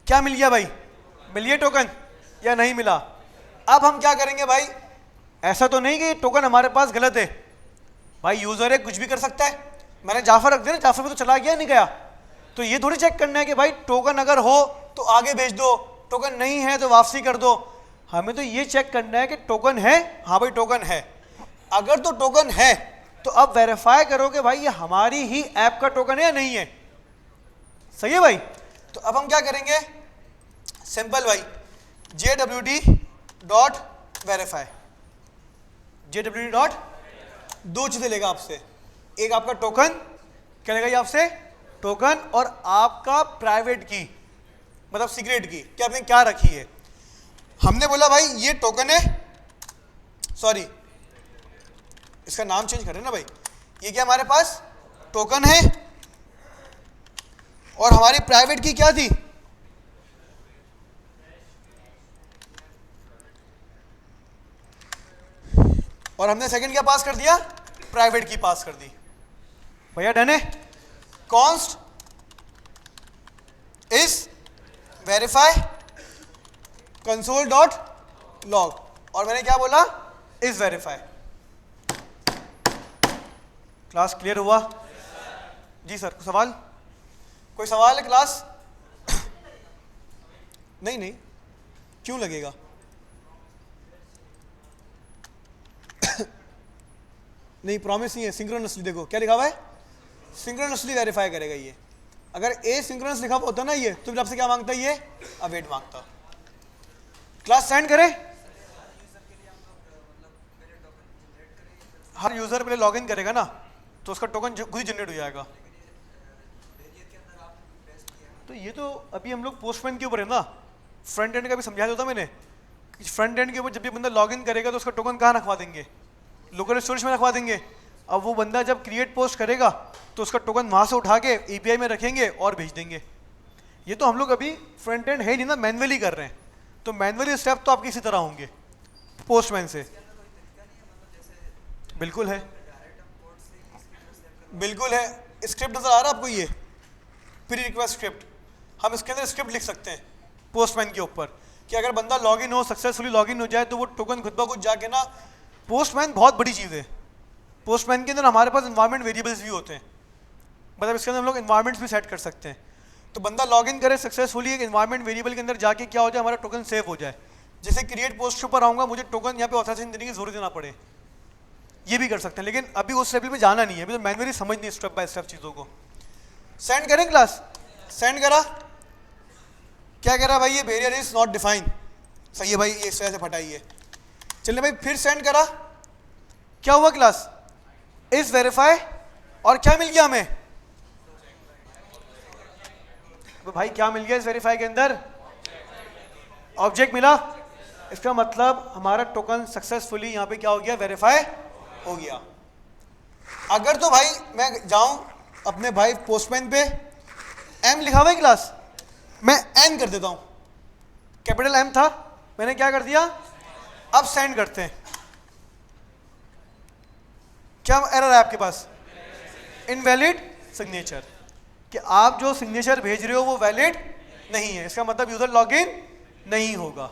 क्या मिल गया भाई? मिल गया टोकन या नहीं मिला? अब हम क्या करेंगे भाई? ऐसा तो नहीं कि टोकन हमारे पास गलत है भाई, यूजर है कुछ भी कर सकता है। मैंने जाफर रख दिया ना, जाफर में तो चला गया नहीं गया, तो ये थोड़ी चेक करना है कि भाई टोकन अगर हो तो आगे भेज दो, टोकन नहीं है तो वापसी कर दो। हमें तो ये चेक करना है कि टोकन है, हाँ भाई टोकन है। अगर तो टोकन है तो अब वेरीफाई करो कि भाई ये हमारी ही ऐप का टोकन है या नहीं है। सही है भाई? तो अब हम क्या करेंगे? सिंपल भाई, jwd.verify। jwd. दो चीजें लेगा आपसे, एक आपका टोकन, क्या लेगा ये आपसे? टोकन, और आपका प्राइवेट की, मतलब सीक्रेट की, कि आपने क्या रखी है। हमने बोला भाई ये टोकन है, सॉरी इसका नाम चेंज करें ना भाई, ये क्या हमारे पास टोकन है, और हमारी प्राइवेट की क्या थी? और हमने सेकंड क्या पास कर दिया? प्राइवेट की पास कर दी। भैया डन है? कॉन्स्ट इज वेरीफाई console.log, और मैंने क्या बोला? Is verify. क्लास क्लियर हुआ? जी सर, सवाल? कोई सवाल है क्लास? नहीं नहीं, क्यों लगेगा? नहीं, प्रॉमिस नहीं है, सिंक्रोनसली। देखो क्या लिखा हुआ है, सिंक्रोनसली वेरीफाई करेगा ये। अगर ए सिंक्रोनस लिखा होता ना ये, तो फिर आपसे क्या मांगता है ये? अवेट मांगता। क्लास सेंड करें। हर यूजर पहले लॉगिन करेगा ना, तो उसका टोकन खुद ही जनरेट हो जाएगा। तो ये तो अभी हम लोग पोस्टमैन के ऊपर है ना, फ्रंट एंड का भी समझा दिया था मैंने। फ्रंट एंड के ऊपर जब भी बंदा लॉगिन करेगा तो उसका टोकन कहाँ रखवा देंगे? लोकल स्टोरेज में रखवा देंगे। अब वो बंदा जब क्रिएट पोस्ट करेगा तो उसका टोकन वहाँ से उठा के एपीआई में रखेंगे और भेज देंगे। ये तो हम लोग अभी फ्रंट एंड है नहीं ना, मैनुअली कर रहे हैं, तो मैनुअली स्टेप तो आपके इसी तरह होंगे पोस्टमैन से। बिल्कुल है, बिल्कुल है। स्क्रिप्ट नजर आ रहा है आपको? ये प्री रिक्वेस्ट स्क्रिप्ट, हम इसके अंदर स्क्रिप्ट लिख सकते हैं पोस्टमैन के ऊपर कि अगर बंदा लॉगिन हो, सक्सेसफुली लॉगिन हो जाए, तो वो टोकन खुद ब खुद जाके ना, पोस्टमैन बहुत बड़ी चीज़ है। पोस्टमैन के अंदर हमारे पास एनवायरनमेंट वेरिएबल्स भी होते हैं, मतलब इसके अंदर हम लोग एनवायरनमेंट्स भी सेट कर सकते हैं। तो बंदा लॉगिन करे सक्सेसफुली, एक एनवायरनमेंट वेरिएबल के अंदर जाके क्या हो जाए, हमारा टोकन सेव हो जाए। जैसे क्रिएट पोस्ट के ऊपर आऊँगा, मुझे टोकन यहाँ पे ऑथराइजेशन देने की जरूरत ना पड़े, ये भी कर सकते हैं। लेकिन अभी उस लेवल में जाना नहीं है, अभी तो मैनुअली समझनी है स्टेप बाय स्टेप चीज़ों को। सेंड करें क्लास? सेंड करा, क्या कह रहा भाई? ये बैरियर इज नॉट डिफाइंड। सही है भाई, ये इस तरह से फटाई है। चलिए भाई, फिर सेंड करा, क्या हुआ क्लास? इज वेरीफाई, और क्या मिल गया हमें? भाई क्या मिल गया इस वेरीफाई के अंदर? ऑब्जेक्ट मिला। इसका मतलब हमारा टोकन सक्सेसफुली यहाँ पे क्या हो गया? वेरीफाई हो गया। अगर तो भाई मैं जाऊं अपने भाई पोस्टमैन पे एम लिखा हुआ है क्लास, मैं एन कर देता हूं, कैपिटल एम था, मैंने क्या कर दिया, अब सेंड करते हैं। क्या एरर है आपके पास, इनवैलिड सिग्नेचर, कि आप जो सिग्नेचर भेज रहे हो वो वैलिड नहीं है, इसका मतलब यूजर लॉगिन नहीं होगा।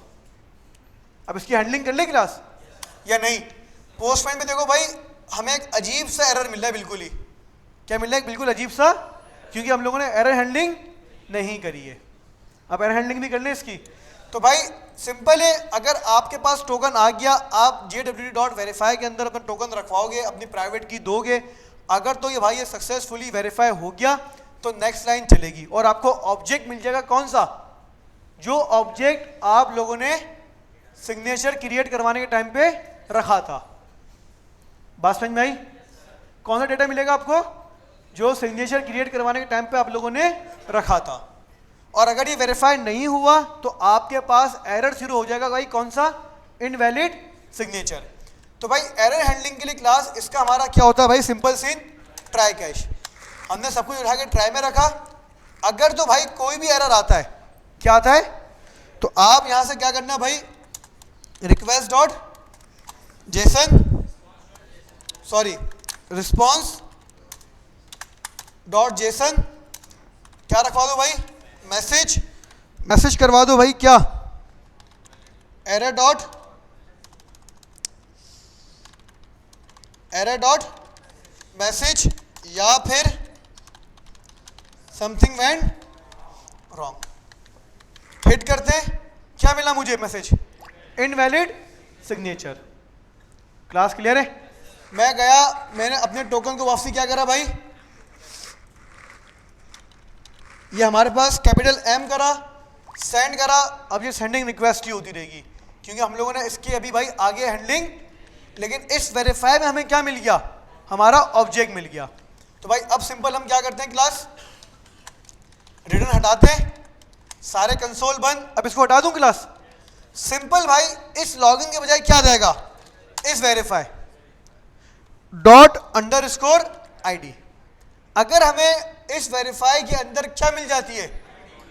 अब इसकी हैंडलिंग कर ले क्लास या नहीं। पोस्टमैन में देखो भाई हमें एक अजीब सा एरर मिल रहा है, बिल्कुल ही क्या मिल रहा है, बिल्कुल अजीब सा, क्योंकि हम लोगों ने एरर हैंडलिंग नहीं करी है। अब एरर हैंडलिंग भी कर ले इसकी। तो भाई सिंपल है, अगर आपके पास टोकन आ गया, आप JWT.verify के अंदर अपना टोकन रखवाओगे, अपनी प्राइवेट की दोगे, अगर तो ये भाई ये सक्सेसफुली वेरीफाई हो गया तो नेक्स्ट लाइन चलेगी और आपको ऑब्जेक्ट मिल जाएगा। कौन सा, जो ऑब्जेक्ट आप लोगों ने सिग्नेचर क्रिएट करवाने के टाइम पे रखा था। बात समझ में आई? कौन सा डेटा मिलेगा आपको, जो सिग्नेचर क्रिएट करवाने के टाइम पे आप लोगों ने रखा था। और अगर ये वेरीफाई नहीं हुआ तो आपके पास एरर शुरू हो जाएगा भाई, कौन सा, इनवैलिड सिग्नेचर। तो भाई एरर हैंडलिंग के लिए क्लास इसका हमारा क्या होता है भाई, सिंपल सीन ट्राई कैश। हमने सब कुछ उठा के ट्राई में रखा, अगर तो भाई कोई भी एरर आता है, क्या आता है, तो आप यहां से क्या करना भाई, request dot JSON sorry response dot JSON क्या रखवा दो भाई, मैसेज करवा दो भाई, क्या, एरर डॉट मैसेज या फिर समथिंग वेंट रॉन्ग। हिट करते हैं, क्या मिला मुझे message, invalid signature. Class clear है? मैं गया, मैंने अपने टोकन को वापसी क्या करा भाई, ये हमारे पास कैपिटल एम करा, सेंड करा। अब ये सेंडिंग रिक्वेस्ट ही होती रहेगी, क्योंकि हम लोगों ने इसकी अभी भाई आगे हैंडलिंग, लेकिन इस वेरीफाई में हमें क्या मिल गया, हमारा ऑब्जेक्ट मिल गया। तो भाई अब सिंपल हम क्या करते हैं क्लास, रिटर्न हटाते हैं, सारे कंसोल बंद। अब इसको हटा दूं क्लास, सिंपल भाई इस लॉगिन के बजाय क्या जाएगा, इस वेरीफाई डॉट अंडरस्कोर आईडी। अगर हमें इस वेरीफाई के अंदर क्या मिल जाती है,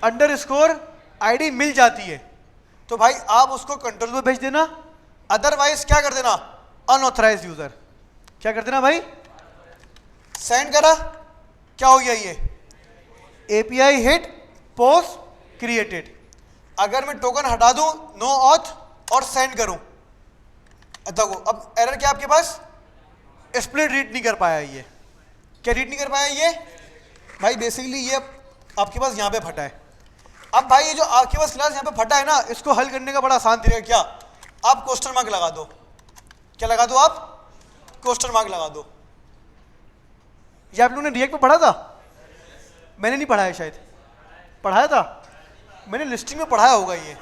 अंडरस्कोर आईडी मिल जाती है, तो भाई आप उसको कंट्रोल पे भेज देना, अदरवाइज क्या कर देना, अनऑथराइज्ड यूजर। क्या कर देना भाई, सेंड करा, क्या हो गया, ये एपीआई हिट पोस्ट क्रिएटेड। अगर मैं टोकन हटा दूं, नो ऑथ और सेंड करूं, देखो अब एरर क्या आपके पास, स्प्लिट रीड नहीं कर पाया, ये क्या रीड नहीं कर पाया, ये भाई बेसिकली ये आपके पास यहाँ पे फटा है। अब भाई ये जो आपके पास क्लास यहाँ पे फटा है ना, इसको हल करने का बड़ा आसान तरीका, क्या, आप क्वेश्चन मार्क लगा दो। क्या लगा दो आप, क्वेश्चन मार्क लगा दो। ये आप लोगों ने रिएक्ट पे पढ़ा था, मैंने नहीं पढ़ा है, शायद पढ़ाया था मैंने, लिस्टिंग में पढ़ाया होगा ये।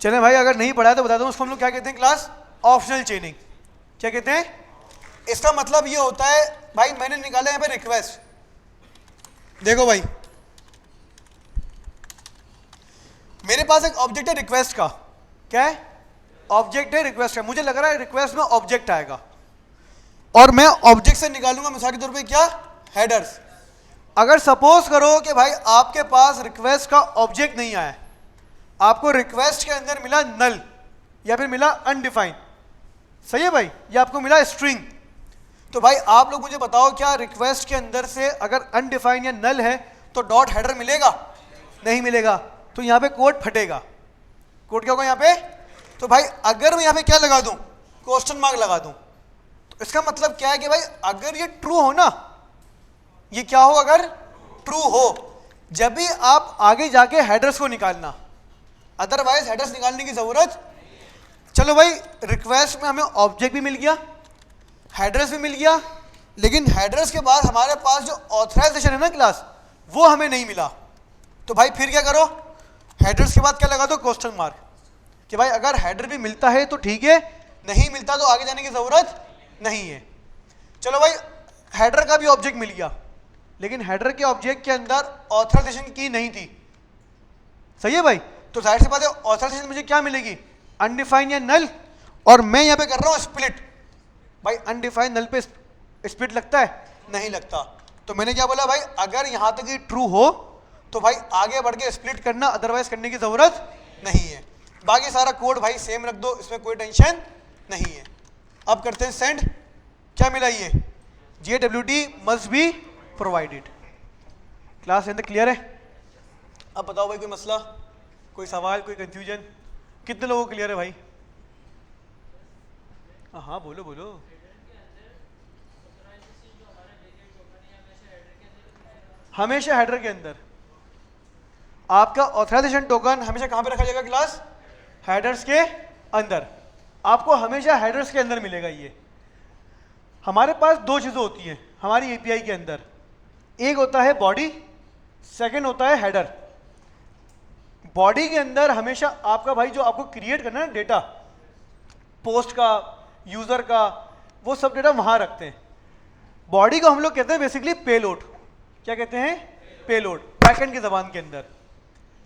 चलें भाई, अगर नहीं पढ़ाया तो बता दो, उसको हम लोग क्या कहते हैं क्लास, ऑप्शनल चेनिंग। क्या कहते हैं, इसका मतलब ये होता है भाई, मैंने निकाला यहाँ पे रिक्वेस्ट, देखो भाई मेरे पास एक ऑब्जेक्ट है रिक्वेस्ट का, क्या है, ऑब्जेक्ट है रिक्वेस्ट का, मुझे लग रहा है रिक्वेस्ट में ऑब्जेक्ट आएगा, और मैं ऑब्जेक्ट से निकालूंगा मिसाल के तौर पे क्या, हेडर्स। अगर सपोज करो कि भाई आपके पास रिक्वेस्ट का ऑब्जेक्ट नहीं आया, आपको रिक्वेस्ट के अंदर मिला नल या फिर मिला अनडिफाइंड, सही है भाई, या आपको मिला स्ट्रिंग, तो भाई आप लोग मुझे बताओ, क्या रिक्वेस्ट के अंदर से अगर अनडिफाइंड या नल है तो डॉट हेडर मिलेगा, नहीं मिलेगा, तो यहाँ पे कोड फटेगा। कोड क्या होगा यहाँ पे, तो भाई अगर मैं यहाँ पे क्या लगा दूं, क्वेश्चन मार्क लगा दूं, तो इसका मतलब क्या है कि भाई अगर ये ट्रू हो ना, ये क्या हो, अगर ट्रू हो, जब भी आप आगे जाके हेडर्स को निकालना, अदरवाइज हेडर्स निकालने की जरूरत। चलो भाई रिक्वेस्ट में हमें ऑब्जेक्ट भी मिल गया, हेडर्स भी मिल गया, लेकिन हेडर्स के बाद हमारे पास जो ऑथराइजेशन है ना क्लास, वो हमें नहीं मिला। तो भाई फिर क्या करो, हेडर्स के बाद क्या लगा दो, क्वेश्चन मार्क, कि भाई अगर हेडर भी मिलता है तो ठीक है, नहीं मिलता तो आगे जाने की जरूरत नहीं है। चलो भाई हेडर का भी ऑब्जेक्ट मिल गया, लेकिन हेडर के ऑब्जेक्ट के अंदर ऑथराइजेशन की नहीं थी, सही है भाई, तो जाहिर सी बात है ऑथराइजेशन मुझे क्या मिलेगी, अनडिफाइंड या नल, और मैं यहाँ पे कर रहा हूँ स्प्लिट, भाई अनडिफाइंड नल पे स्प्लिट लगता है? नहीं लगता। तो मैंने क्या बोला भाई, अगर यहां तक ये ट्रू हो तो भाई आगे बढ़ के स्प्लिट करना, अदरवाइज करने की जरूरत नहीं है। बाकी सारा कोड भाई सेम रख दो, इसमें कोई टेंशन नहीं है। अब करते हैं सेंड। क्या मिला ये, JWT must be provided. Class अंदर क्लियर है? अब बताओ भाई कोई मसला, कोई सवाल, कोई कंफ्यूजन? कितने लोगों को क्लियर है भाई? हाँ बोलो बोलो। हमेशा हेडर के अंदर आपका ऑथराइजेशन टोकन हमेशा कहां पे रखा जाएगा क्लास? हेडर्स के अंदर। आपको हमेशा हेडर्स के अंदर मिलेगा ये। हमारे पास दो चीजें होती हैं हमारी एपीआई के अंदर, एक होता है बॉडी, सेकंड होता है हेडर। बॉडी के अंदर हमेशा आपका भाई जो आपको क्रिएट करना है ना डेटा, पोस्ट का, यूजर का, वो सब डेटा वहां रखते हैं। बॉडी को हम लोग कहते हैं बेसिकली पेलोड। क्या कहते हैं? पेलोड। बैकएंड की जबान के अंदर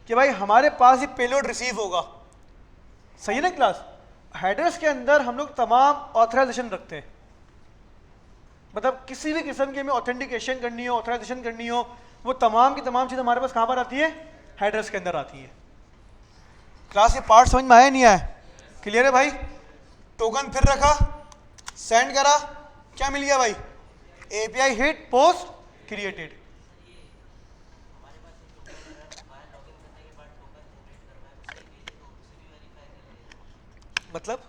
कि भाई हमारे पास ये पेलोड रिसीव होगा। सही है ना क्लास? हेडर्स के अंदर हम लोग तमाम ऑथराइजेशन रखते हैं, मतलब किसी भी किस्म की हमें ऑथेंटिकेशन करनी हो, ऑथराइजेशन करनी हो, वो तमाम की तमाम चीज़ें हमारे पास कहाँ पर आती है? हेडर्स के अंदर आती है। क्लास ये पार्ट समझ में आया नहीं आया? क्लियर है भाई? टोकन फिर रखा, सेंड करा, क्या मिल गया भाई? API hit post created. मतलब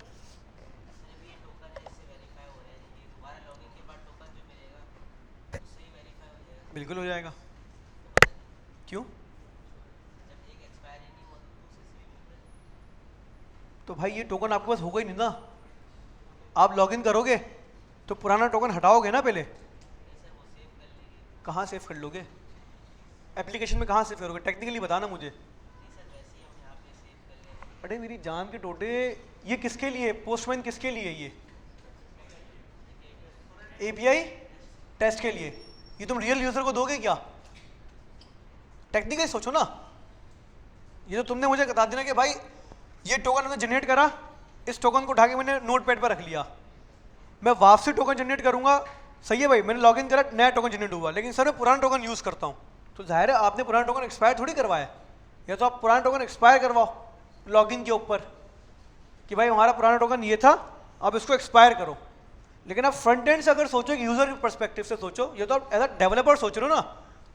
बिल्कुल हो जाएगा। क्यों? तो भाई ये टोकन आपके पास होगा ही नहीं ना। आप लॉगिन करोगे तो पुराना टोकन हटाओगे ना पहले। कहाँ सेव कर लोगे? एप्लीकेशन में कहाँ सेव करोगे? टेक्निकली बताना मुझे। अरे मेरी जान के टोटे, ये किसके लिए? पोस्टमैन किसके लिए? ये एपीआई टेस्ट के लिए। ये तुम रियल यूजर को दोगे क्या? टेक्निकली सोचो ना। ये तो तुमने मुझे बता देना कि भाई ये टोकन हमने जनरेट करा, इस टोकन को उठा के मैंने नोटपैड पर रख लिया, मैं वापसी टोकन जनरेट करूंगा। सही है भाई, मैंने लॉगिन करा, नया टोकन जनरेट हुआ, लेकिन सर मैं पुराना टोकन यूज करता हूँ, तो जाहिर है आपने पुराना टोकन एक्सपायर थोड़ी करवाया। या तो आप पुराना टोकन एक्सपायर करवाओ लॉगिन के ऊपर कि भाई हमारा पुराना टोकन ये था, अब इसको एक्सपायर करो। लेकिन आप फ्रंट एंड से अगर सोचो कि यूजर पर्सपेक्टिव से सोचो, ये तो आप एज अ डेवलपर सोच रहे हो ना,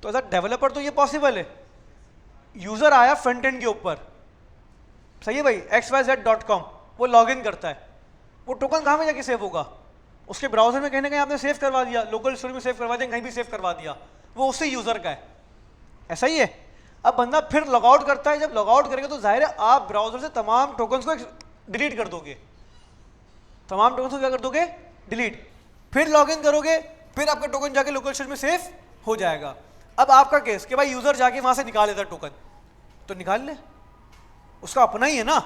तो एज अ डेवलपर तो ये पॉसिबल है। यूजर आया फ्रंट एंड के ऊपर, सही है भाई, xyz.com, वो लॉगिन करता है, वो टोकन कहाँ में जाके सेव होगा? उसके ब्राउजर में कहीं ना कहीं आपने सेव करवा दिया, लोकल स्टोरेज में सेव करवा दिया, कहीं भी सेव करवा दिया, वो उसी यूजर का है। ऐसा ही है। अब बंदा फिर लॉगआउट करता है, जब लॉगआउट करेगा तो जाहिर है आप ब्राउजर से तमाम टोकन्स को डिलीट कर दोगे। तमाम टोकन्स को क्या कर दोगे? डिलीट। फिर लॉगिन करोगे, फिर आपका टोकन जाके लोकल स्टोरेज में सेव हो जाएगा। अब आपका केस कि भाई यूजर जाके वहां से निकाल लेता टोकन, तो निकाल ले, उसका अपना ही है ना,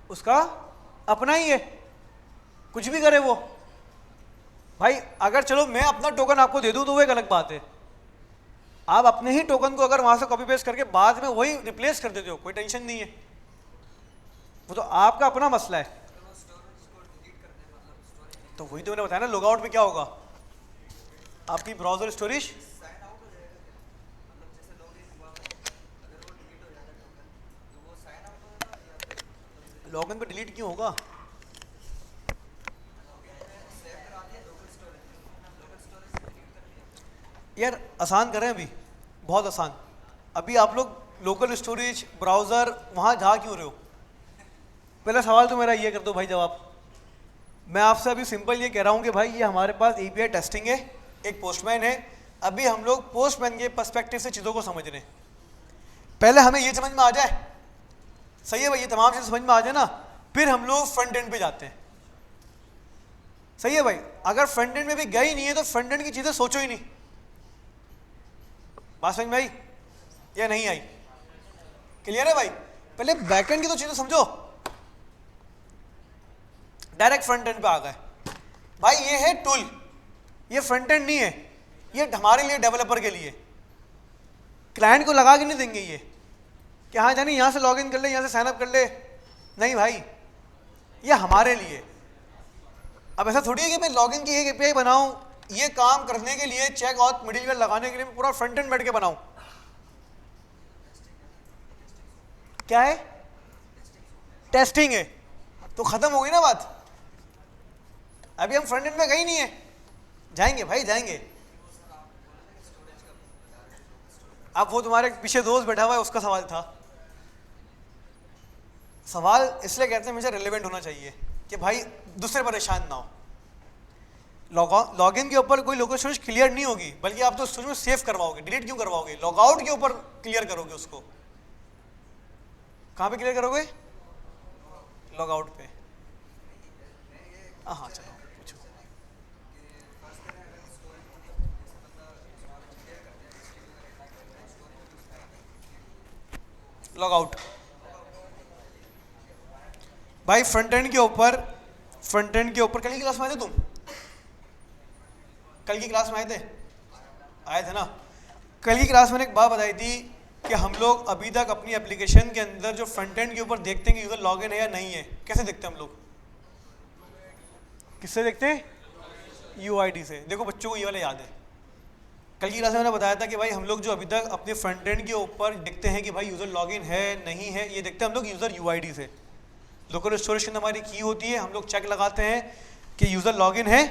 उसका अपना ही है, कुछ भी करे वो। भाई अगर चलो मैं अपना टोकन आपको दे दूं तो वो एक अलग बात है, आप अपने ही टोकन को अगर वहां से कॉपी पेस्ट करके बाद में वही रिप्लेस कर देते हो, कोई टेंशन नहीं है, वो तो आपका अपना मसला है। तो वही तो मैंने बताया ना, लॉगआउट में क्या होगा? आपकी ब्राउजर स्टोरेज लॉगिन पे डिलीट क्यों होगा? यार आसान कर रहे हैं अभी, बहुत आसान। अभी आप लोग लोकल स्टोरेज ब्राउजर वहां जा क्यों रहे हो? पहला सवाल तो मेरा ये कर दो भाई जवाब। मैं आपसे अभी सिंपल ये कह रहा हूं कि भाई ये हमारे पास एपीआई टेस्टिंग है, एक पोस्टमैन है, अभी हम लोग पोस्टमैन के पर्सपेक्टिव से चीज़ों को समझ रहे हैं। पहले हमें ये समझ में आ जाए, सही है भाई, ये तमाम चीज़ें समझ में आ जाए ना, फिर हम लोग फ्रंट एंड पे जाते हैं। सही है भाई, अगर फ्रंट एंड में भी गई नहीं है तो फ्रंट एंड की चीज़ें सोचो ही नहीं। बात समझ में आई या नहीं आई? क्लियर है भाई? पहले बैक एंड की तो चीज़ें समझो, डायरेक्ट फ्रंट एंड पे आ गए। भाई ये है टूल, ये फ्रंट एंड नहीं है, ये हमारे लिए डेवलपर के लिए, क्लाइंट को लगा के नहीं देंगे ये कि हाँ जानी यहाँ से लॉगिन कर ले, यहाँ से साइन अप कर ले, नहीं भाई, ये हमारे लिए। अब ऐसा थोड़ी है कि मैं लॉगिन की एक एपीआई बनाऊं, ये काम करने के लिए चेक ऑथ मिडिलवेयर लगाने के लिए मैं पूरा फ्रंट एंड बैठ के बनाऊं, क्या है, टेस्टिंग है, तो खत्म हो गई ना बात। अभी हम फ्रंट एंड में गए नहीं है, जाएंगे भाई जाएंगे। अब वो तुम्हारे पीछे दोस्त बैठा हुआ है, उसका सवाल था। सवाल इसलिए कहते हैं मुझे रिलेवेंट होना चाहिए कि भाई दूसरे परेशान ना हो। लॉगिन के ऊपर कोई लोकल स्टोरेज क्लियर नहीं होगी, बल्कि आप तो स्टोरेज में सेव करवाओगे, डिलीट क्यों करवाओगे, लॉगआउट के ऊपर क्लियर करोगे उसको। कहाँ पे क्लियर करोगे, लॉगआउट पे। हाँ चलो पूछो। लॉगआउट भाई फ्रंट एंड के ऊपर, फ्रंट एंड के ऊपर कल की क्लास में आए थे तुम, कल की क्लास में आए थे ना। कल की क्लास में एक बात बताई थी कि हम लोग अभी तक अपनी एप्लीकेशन के अंदर जो फ्रंट एंड के ऊपर देखते हैं कि यूजर लॉगिन है या नहीं है, कैसे देखते हैं हम लोग, किससे देखते हैं, यूआईडी से। देखो बच्चों को ये वाला याद है, कल की क्लास में मैंने बताया था कि भाई हम लोग जो अभी तक अपने फ्रंट एंड के ऊपर देखते हैं कि भाई यूजर लॉगिन है नहीं है, ये देखते हैं हम लोग यूजर यूआईडी से। लोकल स्टोरेज के अंदर हमारी की होती है, हम लोग चेक लगाते हैं कि यूजर लॉगिन है,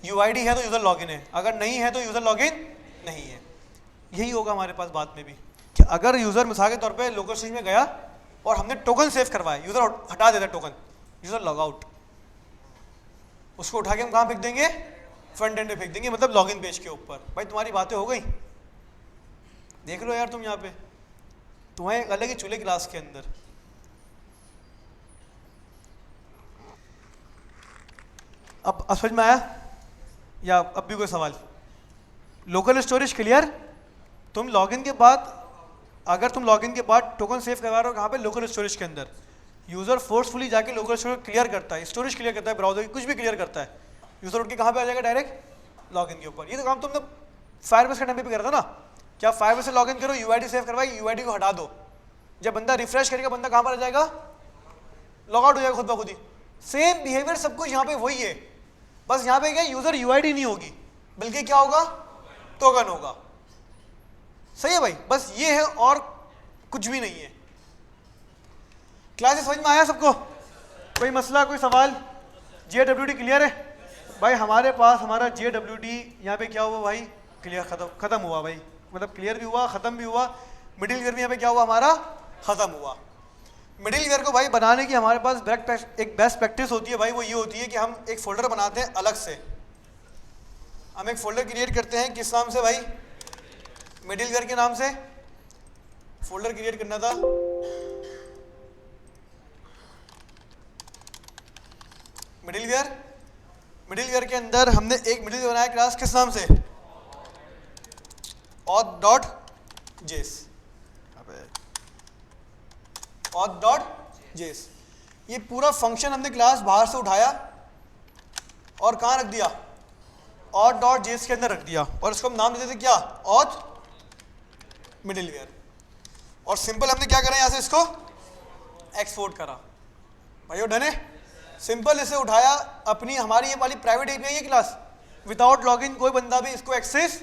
यूआईडी है तो यूजर लॉगिन है, अगर नहीं है तो यूजर लॉगिन नहीं है। यही होगा हमारे पास बाद में भी कि अगर यूजर मिसाल के तौर पे लोकल स्टोरेज में गया और हमने टोकन सेव करवाया, यूजर हटा देता टोकन, यूजर लॉगआउट, उसको उठा के हम कहाँ फेंक देंगे, फ्रंट एंड पे फेंक देंगे, मतलब लॉगिन पेज के ऊपर। भाई तुम्हारी बातें हो गई, देख लो यार तुम यहाँ पे, तुम्हें एक अलग ही चूल्हे क्लास के अंदर। अब समझ में आया या अब भी कोई सवाल? Local storage clear. तुम लॉगिन के बाद, अगर तुम लॉगिन के बाद टोकन सेव करवा रहे हो कहाँ पे, लोकल स्टोरेज के अंदर, यूजर फोर्सफुली जाके लोकल स्टोरेज क्लियर करता है, स्टोरेज क्लियर करता है, ब्राउजर की कुछ भी क्लियर करता है, यूजर उठ के कहाँ पे आ जाएगा, डायरेक्ट लॉगिन के ऊपर। ये तो काम तुमने फायरबेस के टाइम पे भी करा था ना, क्या फायरबेस से लॉगिन करो, यूआईडी सेव करवाई, यूआईडी को हटा दो, जब बंदा रिफ्रेश करेगा बंदा कहाँ पर आ जाएगा, लॉगआउट हो जाएगा खुद ब खुद ही। सेम बिहेवियर सब कुछ यहाँ पे वही है, बस यहाँ पे क्या, यूजर यूआईडी नहीं होगी बल्कि क्या होगा, टोकन होगा। सही है भाई, बस ये है और कुछ भी नहीं है। क्लास समझ में आया सबको? कोई मसला, कोई सवाल? JWT क्लियर है भाई? हमारे पास हमारा JWT यहाँ पे क्या हुआ भाई, क्लियर, खत्म हुआ भाई, मतलब क्लियर भी हुआ, खत्म भी हुआ। मिडिल वेयर भी यहाँ पे क्या हुआ हमारा, खत्म हुआ। मिडिल वेयर को भाई बनाने की हमारे पास एक बेस्ट प्रैक्टिस होती है भाई, वो ये होती है कि हम एक फोल्डर बनाते हैं अलग से। हम एक फोल्डर क्रिएट करते हैं, किस नाम से भाई, मिडिल वेयर के नाम से फोल्डर क्रिएट करना था। मिडिल वेयर के अंदर हमने एक मिडिल बनाया क्लास, किस नाम से, auth.js, auth.js। ये पूरा फंक्शन हमने क्लास बाहर से उठाया और कहाँ रख दिया, auth.js के अंदर रख दिया, और इसको हम नाम देते थे क्या, auth मिडिलवेयर। और सिंपल हमने क्या करा, यहाँ से इसको एक्सपोर्ट करा भाई, डन है। सिंपल इसे उठाया, अपनी हमारी ये वाली प्राइवेट एपीआई है क्लास, विदाउट लॉगिन कोई बंदा भी इसको एक्सेस,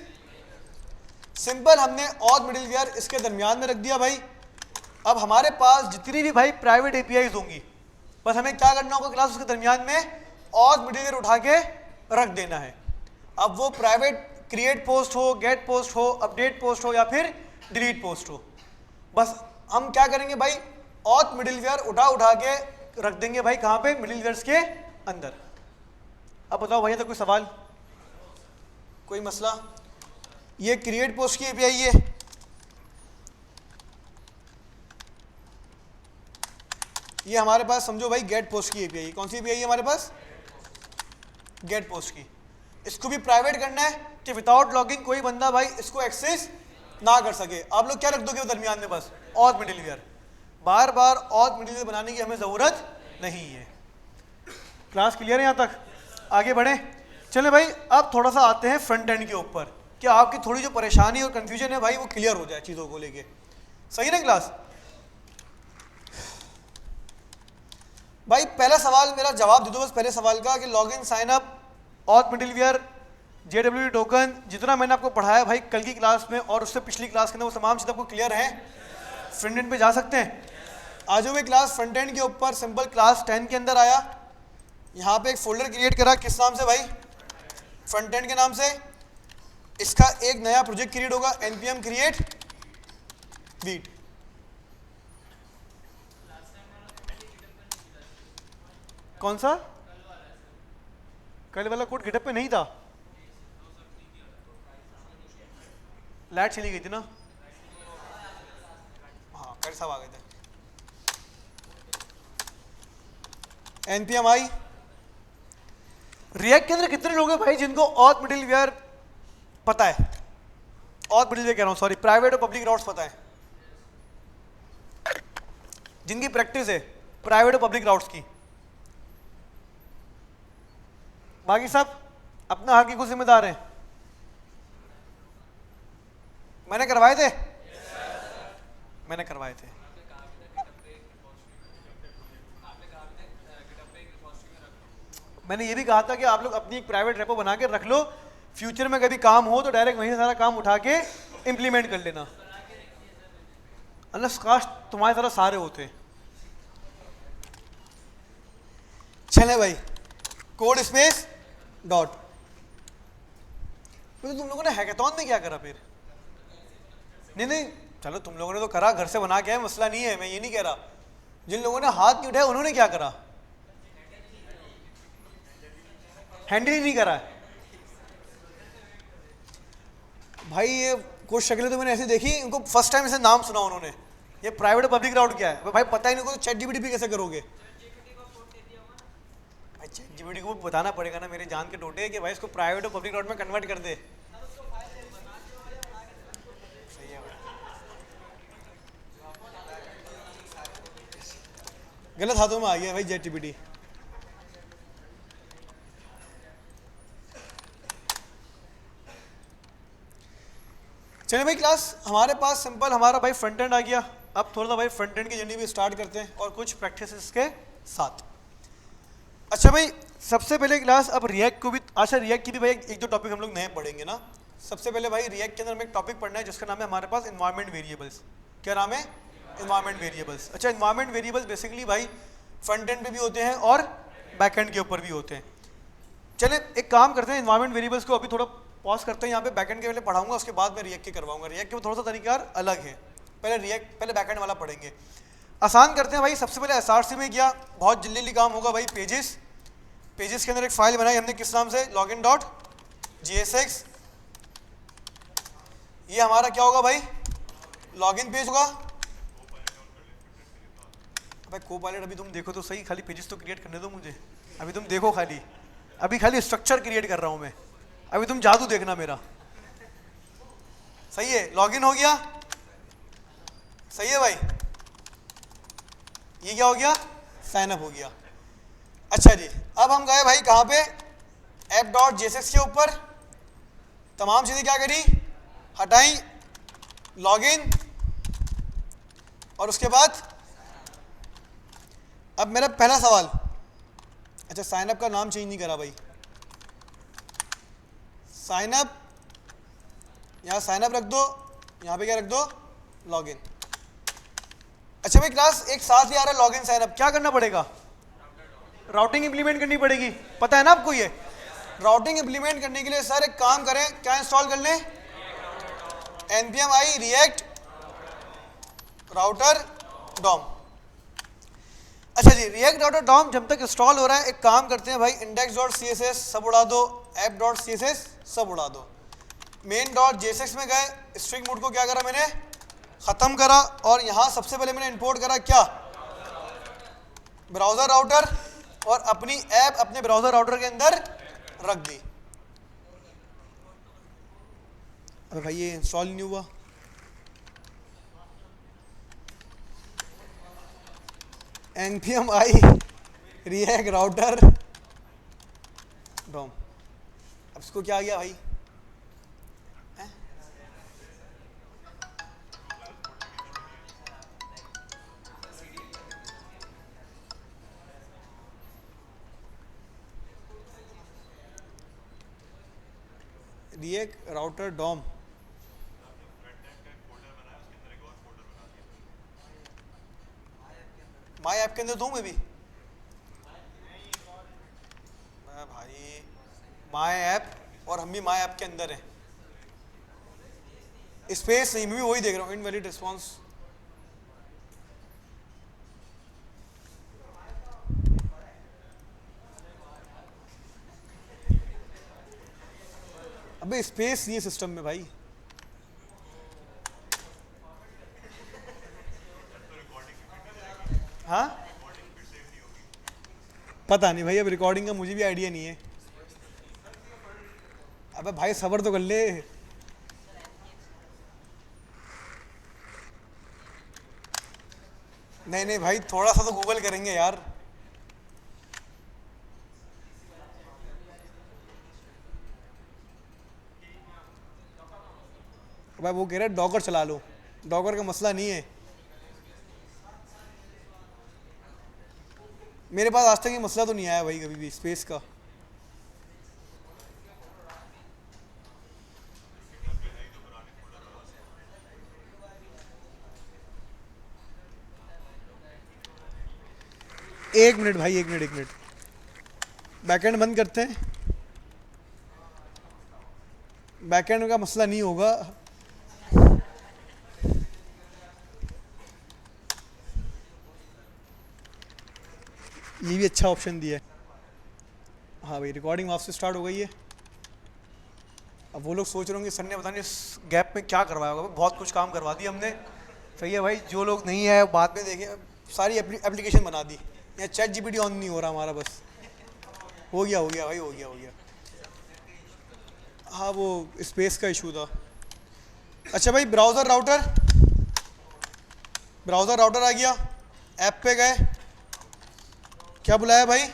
सिंपल हमने ऑथ मिडिलवेयर इसके दरमियान में रख दिया भाई। अब हमारे पास जितनी भी भाई प्राइवेट एपीआईज होंगी, बस हमें क्या करना होगा, क्लास उसके दरमियान में ऑथ मिडिलवेयर उठा के रख देना है। अब वो प्राइवेट क्रिएट पोस्ट हो, गेट पोस्ट हो, अपडेट पोस्ट हो या फिर डिलीट पोस्ट हो, बस हम क्या करेंगे भाई, ऑथ मिडिलवेयर उठा के रख देंगे भाई, कहाँ पे, मिडिलवेयर्स के अंदर। अब बताओ भैया, तो कोई सवाल, कोई मसला? ये क्रिएट पोस्ट की एपीआई है, ये हमारे पास समझो भाई गेट पोस्ट की एपीआई। कौन सी एपीआई है हमारे पास, गेट पोस्ट की। इसको भी प्राइवेट करना है कि विदाउट लॉगिन कोई बंदा भाई इसको एक्सेस ना कर सके। आप लोग क्या रख दोगे दरमियान में, बस ऑथ मिडिलवेयर। बार बार ऑथ मिडिलवेयर बनाने की हमें ज़रूरत नहीं है। क्लास क्लियर है यहाँ तक? आगे बढ़े, चले भाई। अब थोड़ा सा आते हैं फ्रंट एंड के ऊपर, कि आपकी थोड़ी जो परेशानी और कंफ्यूजन है भाई वो क्लियर हो जाए चीज़ों को लेके। सही ना क्लास? भाई पहला सवाल मेरा जवाब दे दो बस पहले सवाल का कि login sign up auth middleware JWT token जितना मैंने आपको पढ़ाया भाई कल की क्लास में और उससे पिछली क्लास के अंदर वो तमाम चीज़ आपको क्लियर है। फ्रंट एंड पे जा सकते हैं। आज हुए क्लास फ्रंट एंड के ऊपर सिंपल क्लास 10 के अंदर आया। यहाँ पे एक फोल्डर क्रिएट करा किस नाम से भाई, फ्रंट एंड के नाम से। इसका एक नया प्रोजेक्ट क्रिएट होगा npm create वीट। कौन सा कल वाला कोड गिटअप पे नहीं था, लाइट चली गई थी ना। हाँ कल सब आ गए थे। npm आई रिएक्ट के अंदर कितने लोग हैं भाई जिनको ऑथ मिडिलवेयर पता है, ऑथ मिडिलवेयर कह रहा हूं सॉरी, प्राइवेट और पब्लिक राउट्स पता है, जिनकी प्रैक्टिस है प्राइवेट और पब्लिक राउट्स की। बाकी सब अपना हक की कुछ जिम्मेदार हैं। मैंने करवाए थे मैंने करवाए थे। मैंने ये भी कहा था कि आप लोग अपनी एक प्राइवेट रेपो बना के रख लो, फ्यूचर में कभी काम हो तो डायरेक्ट वहीं से सारा काम उठा के इंप्लीमेंट कर लेना। अनलेस काश तुम्हारे तरह सारे होते। चले भाई कोड स्पेस डॉट। तो तुम लोगों ने हैकाथॉन में क्या करा फिर? नहीं चलो तुम लोगों ने तो करा, घर से बना के है, मसला नहीं है, मैं ये नहीं कह रहा। जिन लोगों ने हाथ नहीं उठाया उन्होंने क्या करा? हैंडल ही नहीं करा है भाई। ये कुछ शक्लें तो मैंने ऐसी देखी, इनको फर्स्ट टाइम ऐसे नाम सुना उन्होंने, ये प्राइवेट और पब्लिक राउट क्या है भाई पता ही नहीं को। तो ChatGPT भी कैसे करोगे भाई? ChatGPT को बताना पड़ेगा ना मेरे जान के टोटे कि भाई इसको प्राइवेट और पब्लिक राउट में कन्वर्ट कर दे। सही है भाई, गलत हाथों में आ गया भाई ChatGPT। चलिए भाई क्लास हमारे पास सिंपल हमारा भाई फ्रंट एंड आ गया। अब थोड़ा सा भाई फ्रंट एंड की जर्नी भी स्टार्ट करते हैं और कुछ प्रैक्टिसेस के साथ। अच्छा भाई सबसे पहले क्लास अब रिएक्ट को भी, अच्छा रिएक्ट की भी भाई एक दो टॉपिक हम लोग नए पढ़ेंगे ना। सबसे पहले भाई रिएक्ट के अंदर हमें एक टॉपिक पढ़ना है जिसका नाम है हमारे पास एनवायरनमेंट वेरिएबल्स। क्या नाम है? Environment variables. अच्छा एनवायरनमेंट वेरिएबल्स बेसिकली भाई फ्रंट एंड पे भी होते हैं और बैक एंड के ऊपर भी होते हैं। चले एक काम करते हैं, एनवायरनमेंट वेरिएबल्स को अभी थोड़ा पॉज करते हैं। यहाँ पे बैकएंड के पहले पढ़ाऊंगा, उसके बाद मैं रिएक्ट के करवाऊंगा। रिएक्ट के थोड़ा सा तरीका अलग है, पहले बैकएंड वाला पढ़ेंगे। आसान करते हैं भाई। सबसे पहले SRC में किया, बहुत जल्दी काम होगा भाई। पेजेस के अंदर एक फाइल बनाई हमने किस नाम से, login.jsx। ये हमारा क्या होगा भाई, लॉगिन पेज होगा भाई। कोपायलट अभी तुम देखो तो सही, खाली पेजेस तो क्रिएट करने दो मुझे, अभी तुम देखो खाली, अभी खाली स्ट्रक्चर क्रिएट कर रहा हूं मैं, अभी तुम जादू देखना मेरा। सही है, लॉगिन हो गया, सही है भाई। ये क्या हो गया, साइन अप हो गया। अच्छा जी अब हम गए भाई कहाँ पे, app.jsx के ऊपर। तमाम चीजें क्या करी, हटाई, लॉगिन, और उसके बाद अब मेरा पहला सवाल, अच्छा साइन अप का नाम चेंज नहीं करा भाई, साइन अप, यहाँ साइन अप रख दो, यहाँ पे क्या रख दो, लॉगिन। अच्छा भाई क्लास एक साथ ही आ रहा है लॉगिन साइन अप, क्या करना पड़ेगा, राउटिंग इंप्लीमेंट करनी पड़ेगी, पता है ना आपको। ये राउटिंग इंप्लीमेंट करने के लिए सर एक काम करें, क्या इंस्टॉल कर लें, npm i react router dom। अच्छा जी react router dom जब तक इंस्टॉल हो रहा है एक काम करते हैं भाई, index.css सब उड़ा दो, app.css सब उड़ा दो। main.jsx में गए, स्ट्रिंग मोड को क्या करा मैंने, खत्म करा, और यहाँ सबसे पहले मैंने इंपोर्ट करा क्या, ब्राउजर राउटर, और अपनी ऐप अपने ब्राउजर राउटर के अंदर रख दी। अरे भाई ये इंस्टॉल नहीं हुआ, npm i react router dom। अब इसको क्या आ गया भाई, React router DOM, my app के अंदर दूँ मैं भी? मैं भाई माई ऐप, और हम भी माई ऐप के अंदर हैं। स्पेस नहीं, मैं भी वही देख रहा हूँ, इनवैलिड रिस्पॉन्स। अबे स्पेस नहीं है सिस्टम में भाई। हाँ पता नहीं भाई, अब रिकॉर्डिंग का मुझे भी आइडिया नहीं है। अबे भाई सब्र तो कर ले। नहीं नहीं भाई, थोड़ा सा तो गूगल करेंगे यार। भाई वो कह रहा है डॉगर चला लो, डॉगर का मसला नहीं है। मेरे पास आज तक ये मसला तो नहीं आया भाई कभी भी स्पेस का। एक मिनट भाई, एक मिनट एक मिनट, बैकएंड बंद करते हैं। बैकएंड का मसला नहीं होगा। ये भी अच्छा ऑप्शन दिया है। हाँ भाई रिकॉर्डिंग वापस स्टार्ट हो गई है। अब वो लोग सोच रहे होंगे सर ने पता नहीं इस गैप में क्या करवाया होगा। बहुत कुछ काम करवा दिया हमने। सही है भाई, जो लोग नहीं है बाद में देखें। सारी एप्लीकेशन बना दी। यहाँ चैट जीपीटी ऑन नहीं हो रहा हमारा, बस हो गया भाई, हो गया। हाँ वो स्पेस का इशू था। अच्छा भाई ब्राउज़र राउटर आ गया। ऐप पे गए, क्या बुलाया भाई?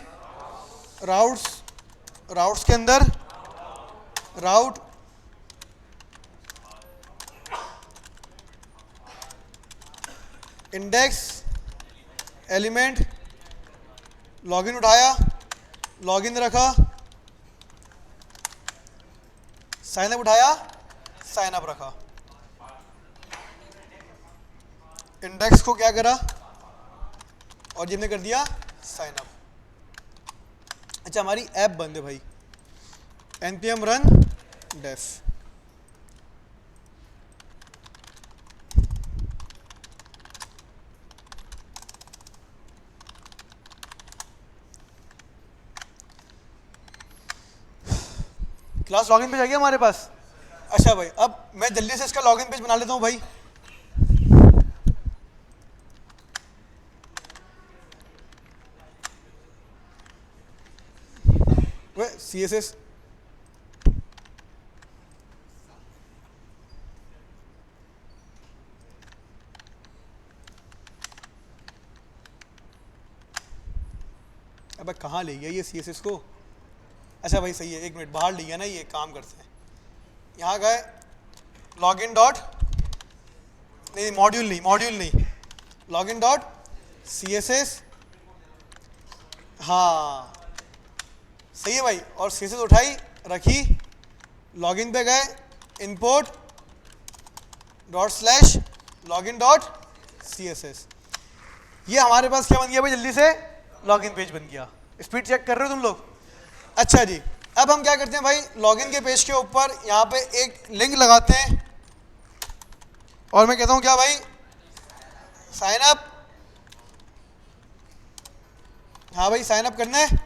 राउट्स के अंदर राउट इंडेक्स एलिमेंट, लॉगिन उठाया, लॉगिन रखा, साइनअप उठाया, साइनअप रखा। इंडेक्स को क्या करा और जिसने कर दिया साइनअप। अच्छा हमारी ऐप बंद है भाई, npm run def। Class login page आ गया हमारे पास। अच्छा भाई अब मैं जल्दी से इसका लॉगिन पेज बना लेता हूँ भाई। वे CSS अब कहाँ ले गया ये CSS को? अच्छा भाई सही है, एक मिनट बाहर ले गया ना। ये काम करते हैं, यहाँ गए लॉगिन डॉट, नहीं मॉड्यूल नहीं, लॉगिन डॉट CSS। हाँ सही है भाई, और CSS उठाई रखी, लॉगिन पे गए, import dot slash login dot CSS। ये हमारे पास क्या बन गया भाई? जल्दी से लॉगिन पेज बन गया। स्पीड चेक कर रहे हो तुम लोग? अच्छा जी, अब हम क्या करते हैं भाई, लॉगिन के पेज के ऊपर यहाँ पे एक लिंक लगाते हैं और मैं कहता हूँ क्या भाई, साइन अप। हाँ भाई साइन अप करना है।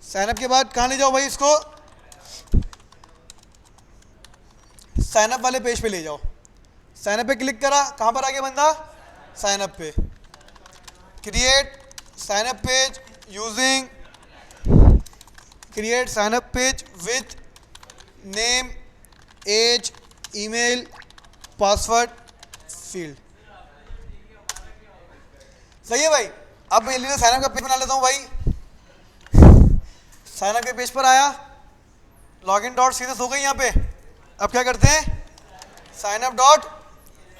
साइन अप के बाद कहाँ ले जाओ भाई इसको? साइन अप वाले पेज पे ले जाओ। साइन अप पे क्लिक करा, कहाँ पर आ गया बंदा? साइन अप पे। Create sign up page using, create sign up page with name, age, email, password field. सही है भाई। अब मैं जल्दी से साइन अप का पेज बना लेता हूँ भाई। साइन अप के पेज पर आया, लॉगिन डॉट CSS हो गई यहाँ पे। अब क्या करते हैं, साइन अप डॉट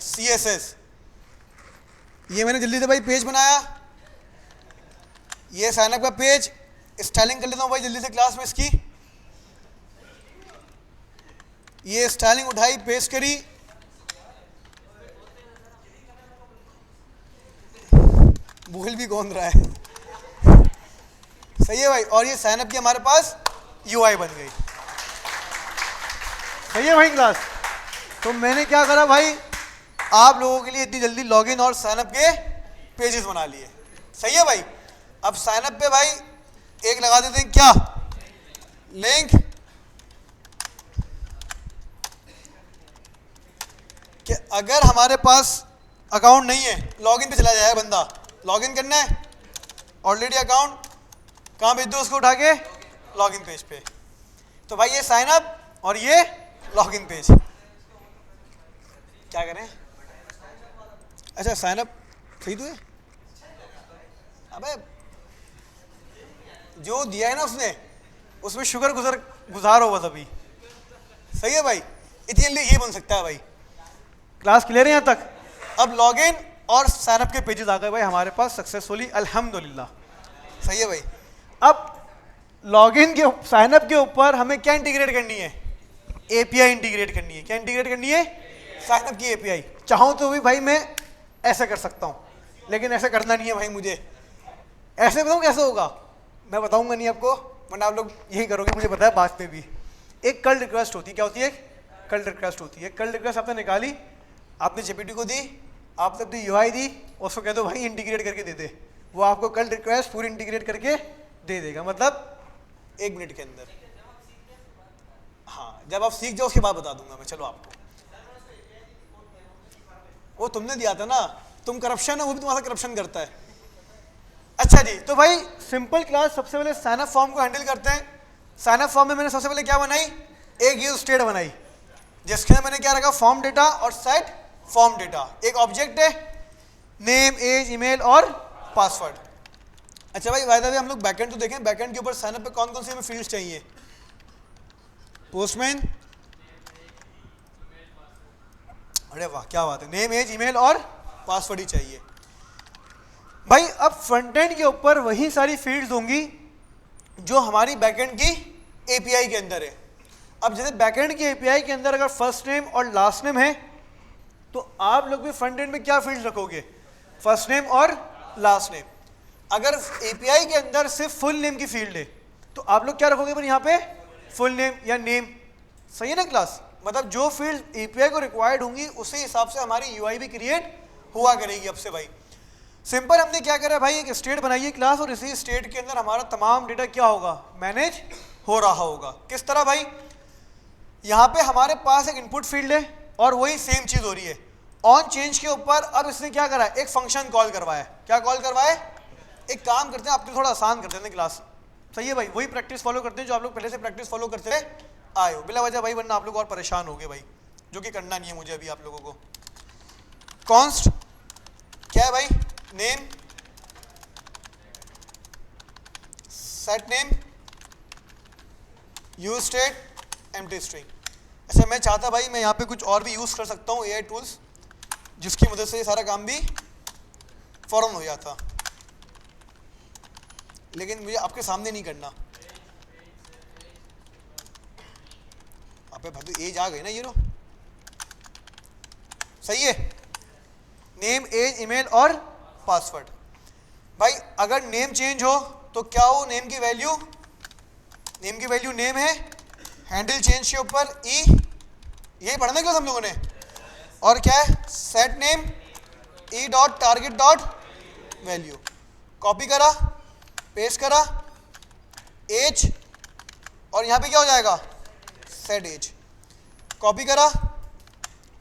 CSS। ये मैंने जल्दी से भाई पेज बनाया। ये साइन अप का पेज, स्टाइलिंग कर लेता हूँ भाई जल्दी से क्लास में इसकी। ये स्टाइलिंग उठाई, पेस्ट करी, भूल भी कौन रहा है। सही है भाई, और ये साइन अप की हमारे पास यूआई बन गई। सही है भाई क्लास। तो मैंने क्या करा भाई, आप लोगों के लिए इतनी जल्दी लॉगिन और साइन अप के पेजेस बना लिए। सही है भाई। अब साइन अप पे भाई एक लगा देते हैं क्या, लिंक, कि अगर हमारे पास अकाउंट नहीं है, लॉगिन पे चला जाए बंदा, लॉगिन करना है, ऑलरेडी अकाउंट, कहाँ भेज दो उसको, उठा के लॉगिन पेज पे। तो भाई ये साइन अप और ये लॉगिन पेज, क्या करें। अच्छा साइन अप सही तो है, अबे जो दिया है ना उसने, उसमें शुगर गुजार हो बस अभी। सही है भाई, इतने लिए ये बन सकता है भाई। क्लास क्लियर है यहाँ तक। अब लॉगिन और साइन अप के पेजेस आ गए भाई हमारे पास सक्सेसफुली, अल्हम्दुलिल्लाह। सही है भाई। अब लॉगिन के साइन अप के ऊपर हमें क्या इंटीग्रेट करनी है, एपीआई इंटीग्रेट करनी है। क्या इंटीग्रेट करनी है, साइन अप की एपीआई। चाहूँ तो भी भाई मैं ऐसे कर सकता हूँ, लेकिन ऐसे करना नहीं है भाई मुझे। ऐसे बताऊँ कैसे होगा, मैं बताऊंगा नहीं आपको, वरना आप लोग यही करोगे, मुझे पता है। बाद में भी एक कल रिक्वेस्ट होती है, क्या होती है, कल रिक्वेस्ट होती है। कल रिक्वेस्ट आपने निकाली, आपने जेपीटी को दी, आपने अपनी यूआई दी, उसको कह दो भाई इंटीग्रेट करके दे दे, वो आपको कल रिक्वेस्ट पूरी इंटीग्रेट करके दे देगा, मतलब 1 मिनट के अंदर। हाँ जब आप सीख जाओ उसके बाद बता दूंगा मैं, चलो आपको। वो तुमने दिया था ना, तुम करप्शन है, वो भी तुम्हारा करप्शन करता है। अच्छा जी, तो भाई सिंपल क्लास, सबसे पहले साइन अप फॉर्म को हैंडल करते हैं। साइन अप फॉर्म में मैंने सबसे पहले क्या बनाई, एक यूज स्टेट बनाई, जिसके अंदर मैंने क्या रखा, फॉर्म डेटा और सेट फॉर्म डेटा। एक ऑब्जेक्ट है, नेम, एज, ईमेल और पासवर्ड। अच्छा भाई वायदा हम लोग बैकएंड तो देखें, बैकएंड के ऊपर साइन अप पे कौन कौन से हमें फील्ड्स चाहिए, पोस्टमैन, अरे वाह क्या बात है, नेम, एज, ईमेल और पासवर्ड ही चाहिए भाई। अब फ्रंट एंड के ऊपर वही सारी फील्ड्स होंगी जो हमारी बैकएंड की एपीआई के अंदर है। अब जैसे बैकएंड की एपीआई के अंदर अगर फर्स्ट नेम और लास्ट नेम है, तो आप लोग भी फ्रंट एंड में क्या फील्ड्स रखोगे, फर्स्ट नेम और लास्ट नेम। अगर एपीआई के अंदर सिर्फ फुल नेम की फील्ड है, तो आप लोग क्या रखोगे पर यहाँ पे, फुल नेम या नेम। सही है ना क्लास, मतलब जो फील्ड एपीआई को रिक्वायर्ड होंगी उसी हिसाब से हमारी यूआई भी क्रिएट हुआ करेगी। अब से भाई सिंपल हमने क्या करा भाई, एक स्टेट बनाइए क्लास, और इसी स्टेट के अंदर हमारा तमाम डेटा क्या होगा, मैनेज हो रहा होगा। किस तरह भाई, यहाँ पे हमारे पास एक इनपुट फील्ड है और वही सेम चीज हो रही है। ऑन चेंज के ऊपर अब इसने क्या करा, एक फंक्शन कॉल करवाया। क्या कॉल करवाए, एक काम करते हैं, आपके थोड़ा आसान करते हैं क्लास। सही है भाई, वही प्रैक्टिस फॉलो करते हैं जो आप लोग पहले से प्रैक्टिस फॉलो करते आए हो, बिला वजह भाई, वरना आप लोग और परेशान हो गए भाई, जो कि करना नहीं है मुझे अभी आप लोगों को। कॉन्स्ट क्या है भाई, name, set name, use state, empty string. अच्छा मैं चाहता भाई मैं यहाँ पे कुछ और भी यूज कर सकता हूँ एआई टूल्स, जिसकी मदद से ये सारा काम भी फौरन हो जाता, लेकिन मुझे आपके सामने नहीं करना। अबे भाई तो एज आ गई ना, ये लो सही है, नेम, एज, ईमेल और पासवर्ड। भाई अगर नेम चेंज हो तो क्या हो, नेम की वैल्यू, नेम की वैल्यू नेम है, हैंडल चेंज के ऊपर ई, यही पढ़ना क्यों हम लोगों ने, और क्या है, set name E dot target dot value. Copy करा, पेस्ट करा, एज, और यहाँ पे क्या हो जाएगा, सेट एज। कॉपी करा,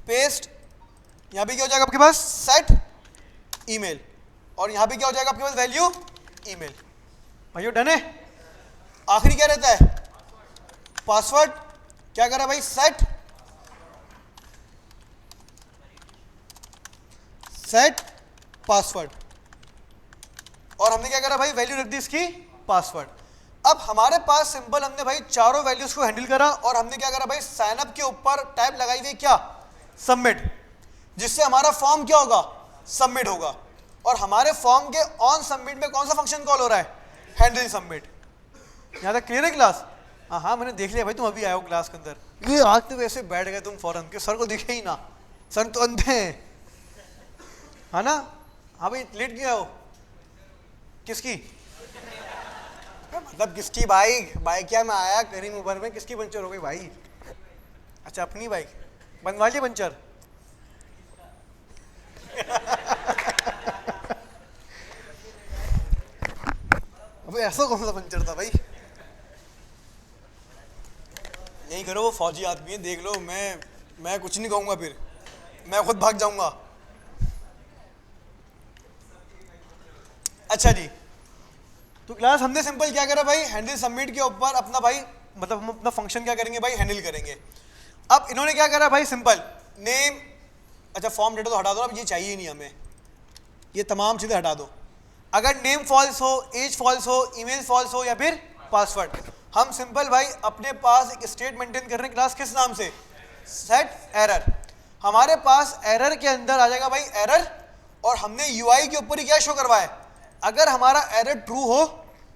पेस्ट, यहाँ पे क्या हो जाएगा आपके पास, सेट ईमेल, और यहाँ पे क्या हो जाएगा आपके पास, वैल्यू ईमेल। भाइयों डन है। आखिरी क्या रहता है, पासवर्ड। क्या करा भाई, सेट पासवर्ड, और हमने क्या करा भाई, वैल्यू रख दी इसकी पासवर्ड। अब हमारे पास सिंपल हमने भाई चारों वैल्यूज को हैंडल करा, और हमने क्या करा भाई, साइन अप के ऊपर टैब लगाई हुई क्या, सबमिट, जिससे हमारा फॉर्म क्या होगा, सबमिट होगा। और हमारे फॉर्म के ऑन सबमिट में कौन सा फंक्शन कॉल हो रहा है, हैंडल सबमिट। यहां तक क्लियर है क्लास। हाँ हाँ मैंने देख लिया भाई, तुम अभी आए हो क्लास के अंदर, ये आज तो वैसे बैठ गए तुम फौरन कि सर को दिखे ही ना, सर तो अंधे हैं, है ना। हाँ भाई लेट गया हो, किसकी मतलब किसकी बाइक, बाइक क्या मैं आया करीम उबर में, किसकी पंचर हो गई भाई? अच्छा अपनी बाइक, बनवा ली पंचर? अबे ऐसा कौन सा पंचर था भाई? नहीं करो, वो फौजी आदमी है, देख लो, मैं कुछ नहीं कहूँगा, फिर मैं खुद भाग जाऊँगा। अच्छा जी, तो क्लास हमने सिंपल क्या करा भाई, हैंडल सबमिट के ऊपर अपना भाई मतलब हम अपना फंक्शन क्या करेंगे भाई, हैंडल करेंगे। अब इन्होंने क्या करा भाई, सिंपल नेम, अच्छा फॉर्म डेटा तो हटा दो, अब ये चाहिए ही नहीं हमें, ये तमाम चीज़ें हटा दो। अगर नेम फॉल्स हो, एज फॉल्स हो, ईमेल फॉल्स हो या फिर पासवर्ड, हम सिंपल भाई अपने पास एक स्टेट मेंटेन कर रहे हैं क्लास, किस नाम से, सेट एरर। हमारे पास एरर के अंदर आ जाएगा भाई एरर, और हमने यूआई के ऊपर ही क्या शो करवाया, अगर हमारा एरर ट्रू हो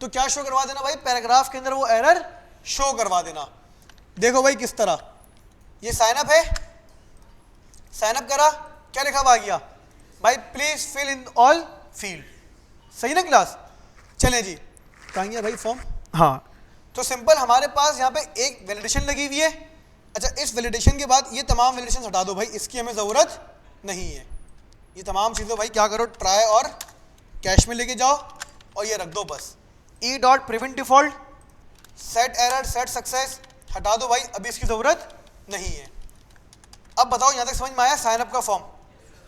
तो क्या शो करवा देना भाई, पैराग्राफ के अंदर वो एरर शो करवा देना। देखो भाई किस तरह, ये साइन अप है, साइन अप करा, क्या लिखा हुआ आ गया भाई, please fill in all field, सही ना क्लास। चलें जी, कहाँ गया भाई फॉर्म, हाँ। तो सिंपल हमारे पास यहाँ पे एक वैलिडेशन लगी हुई है। अच्छा इस वैलिडेशन के बाद ये तमाम वैलिडेशन हटा दो भाई, इसकी हमें ज़रूरत नहीं है। ये तमाम चीज़ें भाई क्या करो, ट्राई और कैश में लेके जाओ और ये रख दो बस। E dot prevent default, set error, set success हटा दो भाई, अभी इसकी ज़रूरत नहीं है। अब बताओ यहाँ तक समझ में आया साइन अप का फॉर्म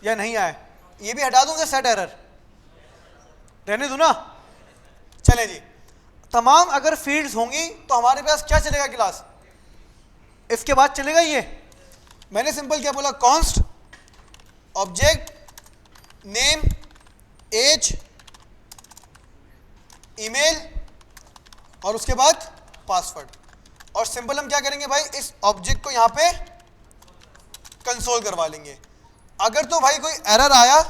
या नहीं आया? ये भी हटा दूंगा, सेट एरर रहने दो ना। चले जी, तमाम अगर फील्ड्स होंगी तो हमारे पास क्या चलेगा क्लास, इसके बाद चलेगा ये, मैंने सिंपल क्या बोला, const object name age email और उसके बाद पासवर्ड। और सिंपल हम क्या करेंगे भाई, इस ऑब्जेक्ट को यहां पे कंसोल करवा लेंगे। अगर तो भाई कोई एरर आया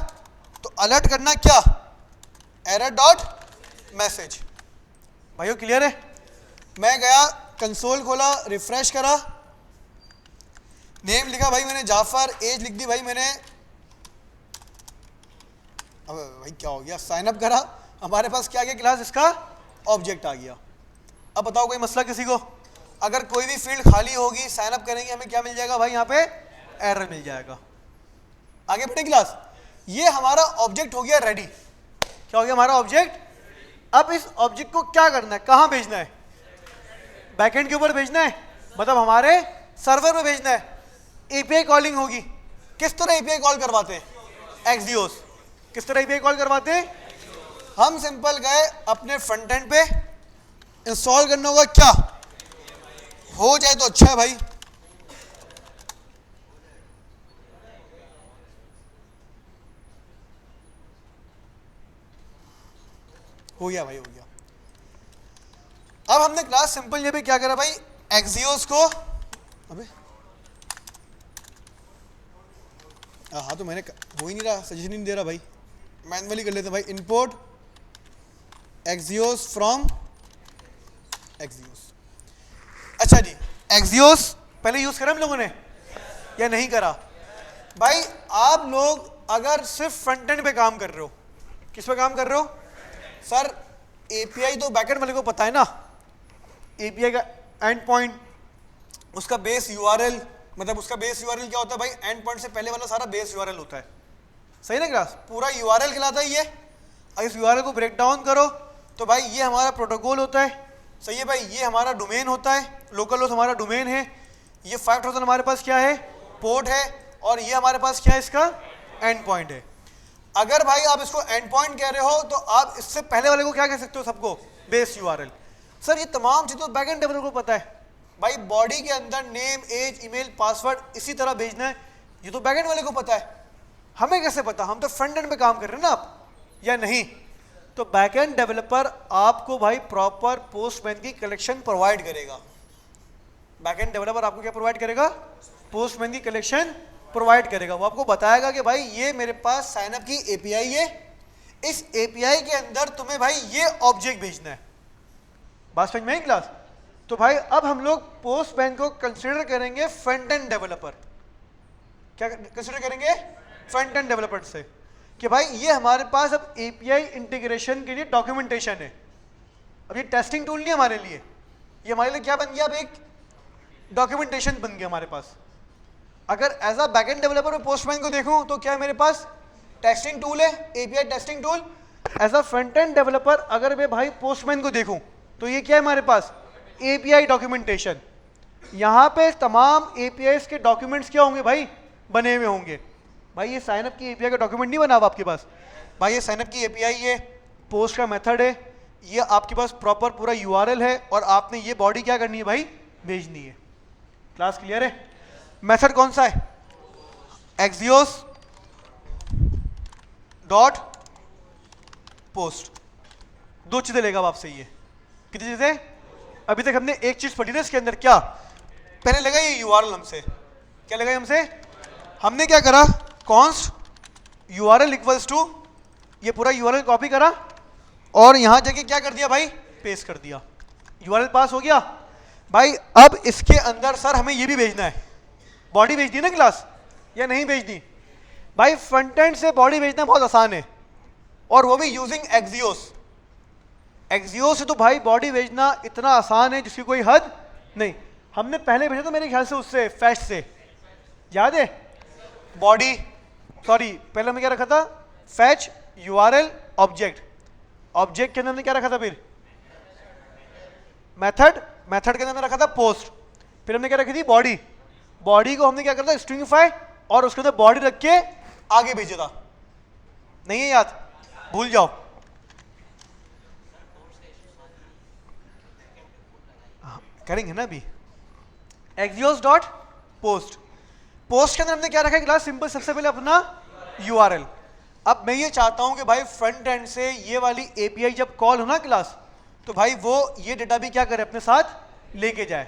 तो अलर्ट करना क्या, एरर डॉट मैसेज। भाइयों क्लियर है? मैं गया कंसोल खोला, रिफ्रेश करा, नेम लिखा भाई मैंने जाफर, एज लिख दी भाई मैंने, अब भाई क्या हो गया, साइन अप करा, हमारे पास क्या गया क्लास, इसका ऑब्जेक्ट आ गया। अब बताओ कोई मसला किसी को, अगर कोई भी फील्ड खाली होगी, साइन अप करेंगे, हमें क्या मिल जाएगा भाई, यहाँ पे एरर मिल जाएगा। आगे बढ़े क्लास, ये हमारा ऑब्जेक्ट हो गया रेडी। क्या हो गया हमारा ऑब्जेक्ट? अब इस ऑब्जेक्ट को क्या करना है, कहाँ भेजना है, बैकएंड के ऊपर भेजना है, मतलब हमारे सर्वर पे भेजना है। एपीआई कॉलिंग होगी, किस तरह एपीआई कॉल करवाते हैं, एक्सडीओस, किस तरह एपीआई कॉल करवाते हैं, हम सिंपल गए अपने फ्रंट एंड पे, इंस्टॉल करना होगा, क्या हो जाए तो अच्छा है भाई, हो गया भाई, हो गया। अब हमने क्लास सिंपल ये भी क्या करा भाई, एक्सियोस को, अबे हाँ तो मैंने हो ही नहीं रहा, सजेशन नहीं दे रहा भाई, मैनुअली कर लेते हैं भाई, इंपोर्ट एक्सियोस फ्रॉम एक्सियोस। अच्छा जी, एक्सियोस पहले यूज करा हम लोगों ने या नहीं करा? भाई आप लोग अगर सिर्फ फ्रंट एंड पे काम कर रहे हो, किस पे काम कर रहे हो सर, एपीआई तो बैकएंड वाले को पता है ना, एपीआई का एंड पॉइंट, उसका बेस यूआरएल, मतलब उसका बेस यूआरएल क्या होता है भाई, एंड पॉइंट से पहले वाला सारा बेस यूआरएल होता है, सही ना क्लास, पूरा यूआरएल कहलाता है ये। और इस यूआरएल को ब्रेक डाउन करो तो भाई ये हमारा प्रोटोकॉल होता है, सही है भाई, ये हमारा डोमेन होता है, लोकल होस्ट हमारा डोमेन है, ये 5000 हमारे पास क्या है, पोर्ट है, और ये हमारे पास क्या है, इसका एंड पॉइंट है। अगर भाई आप इसको एंड पॉइंट कह रहे हो तो आप इससे पहले वाले को क्या कह सकते हो, सबको बेस यूआरएल। सर ये तमाम चीज़ें तो बैकएंड डेवलपर को पता है भाई, बॉडी के अंदर नेम एज ईमेल पासवर्ड इसी तरह भेजना है, ये तो बैकएंड वाले को पता है, हमें कैसे पता, हम तो फ्रंट एंड पे काम कर रहे हैं ना आप, या नहीं। तो बैकएंड डेवलपर आपको भाई प्रॉपर पोस्टमैन की कलेक्शन प्रोवाइड करेगा, बैकएंड डेवलपर आपको क्या प्रोवाइड करेगा, पोस्टमैन की कलेक्शन प्रोवाइड करेगा। वो आपको बताएगा कि भाई ये मेरे पास साइन अप की एपीआई है, इस एपीआई के अंदर तुम्हें भाई ये ऑब्जेक्ट भेजना है। बात समझ में आई क्लास? तो भाई अब हम लोग पोस्टमैन को कंसिडर करेंगे फ्रंट एंड डेवलपर। क्या कंसिडर करेंगे? फ्रंट एंड डेवलपर से कि भाई ये हमारे पास अब एपीआई इंटीग्रेशन के लिए डॉक्यूमेंटेशन है। अब ये टेस्टिंग टूल नहीं हमारे लिए, ये हमारे लिए क्या बन गया? अब एक डॉक्यूमेंटेशन बन गया हमारे पास। अगर एज अ बैकएंड डेवलपर में पोस्टमैन को देखूं तो क्या है मेरे पास? टेस्टिंग टूल है, API testing tool. As a front end developer अगर मैं भाई पोस्टमैन को देखूं तो ये क्या है हमारे पास? API documentation. यहाँ पे तमाम एपीआईज के डॉक्यूमेंट्स क्या होंगे भाई? बने हुए होंगे। भाई ये साइनअप की एपीआई का डॉक्यूमेंट नहीं बना हुआ आपके पास? भाई ये साइनअप की एपीआई है, पोस्ट का मेथड है, ये आपके पास प्रॉपर पूरा यूआरएल है और आपने ये बॉडी क्या करनी है भाई? भेजनी है। क्लास क्लियर है? मेथड कौन सा है? Axios dot post. दो चीजें लेगा अब आपसे ये। कितनी चीजें? अभी तक हमने एक चीज पढ़ी ना इसके अंदर, क्या पहले लगा? ये यूआरएल हमसे क्या लगा? हमसे हमने क्या करा? कॉन्स्ट यूआरएल इक्वल्स टू, ये पूरा यूआरएल कॉपी करा और यहां जाके क्या कर दिया भाई? पेस्ट कर दिया। यूआरएल पास हो गया भाई। अब इसके अंदर सर हमें ये भी भेजना है, बॉडी भेज दी ना क्लास, या नहीं भेज दी? भाई फ्रंट एंड से बॉडी भेजना बहुत आसान है और वो भी यूजिंग एक्सियोस। एक्सियोस से तो भाई बॉडी भेजना इतना आसान है जिसकी कोई हद नहीं। हमने पहले भेजा था मेरे ख्याल से उससे फैस्ट से, याद है? बॉडी सॉरी पहले हमने क्या रखा था? Fetch URL object. ऑब्जेक्ट के अंदर हमने क्या रखा था? फिर मेथड, मेथड के अंदर हमने रखा था पोस्ट। फिर हमने क्या रखी थी? बॉडी। बॉडी को हमने क्या करता? स्ट्रिंगिफाई और उसके अंदर बॉडी रख के आगे भेजा था। नहीं है याद? भूल जाओ। करेंगे ना अभी। Axios dot post. पोस्ट के अंदर हमने क्या रखा है क्लास? सिंपल सबसे पहले अपना यूआरएल। अब मैं ये चाहता हूं कि भाई फ्रंट एंड से ये वाली एपीआई जब कॉल हो ना क्लास, तो भाई वो ये डेटा भी क्या करे? अपने साथ लेके जाए।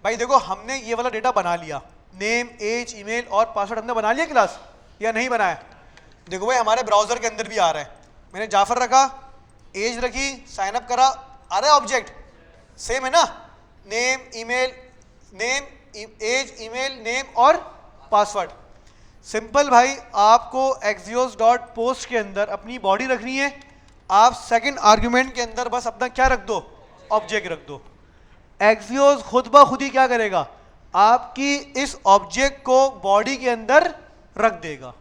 भाई देखो हमने ये वाला डेटा बना लिया, नेम, एज, ईमेल और पासवर्ड हमने बना लिया क्लास, या नहीं बनाया? देखो भाई हमारे ब्राउजर के अंदर भी आ रहा है। मैंने जाफर रखा, एज रखी, साइन अप करा, आ रहा है ऑब्जेक्ट सेम है ना? Name, email, name, age, email, name और पासवर्ड। सिंपल भाई आपको एक्सियोस डॉट पोस्ट के अंदर अपनी बॉडी रखनी है। आप सेकंड आर्गुमेंट के अंदर बस अपना क्या रख दो? ऑब्जेक्ट रख दो। एक्सियोस खुद ब खुद ही क्या करेगा? आपकी इस ऑब्जेक्ट को बॉडी के अंदर रख देगा।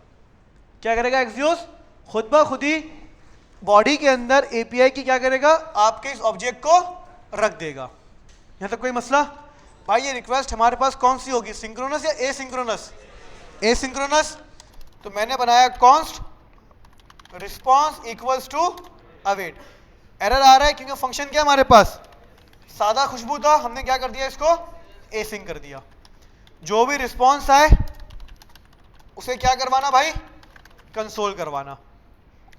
क्या करेगा एक्सियोस? खुद ब खुद ही बॉडी के अंदर एपीआई की क्या करेगा? आपके इस ऑब्जेक्ट को रख देगा। यहां तक कोई मसला? भाई ये रिक्वेस्ट हमारे पास कौन सी होगी? सिंक्रोनस या एसिंक्रोनस? एसिंक्रोनस। तो मैंने बनाया const response equals to await. Error आ रहा है क्योंकि फंक्शन क्या हमारे पास? सादा खुशबू था, हमने क्या कर दिया? इसको एसिंक कर दिया। जो भी रिस्पॉन्स आए उसे क्या करवाना भाई? कंसोल करवाना।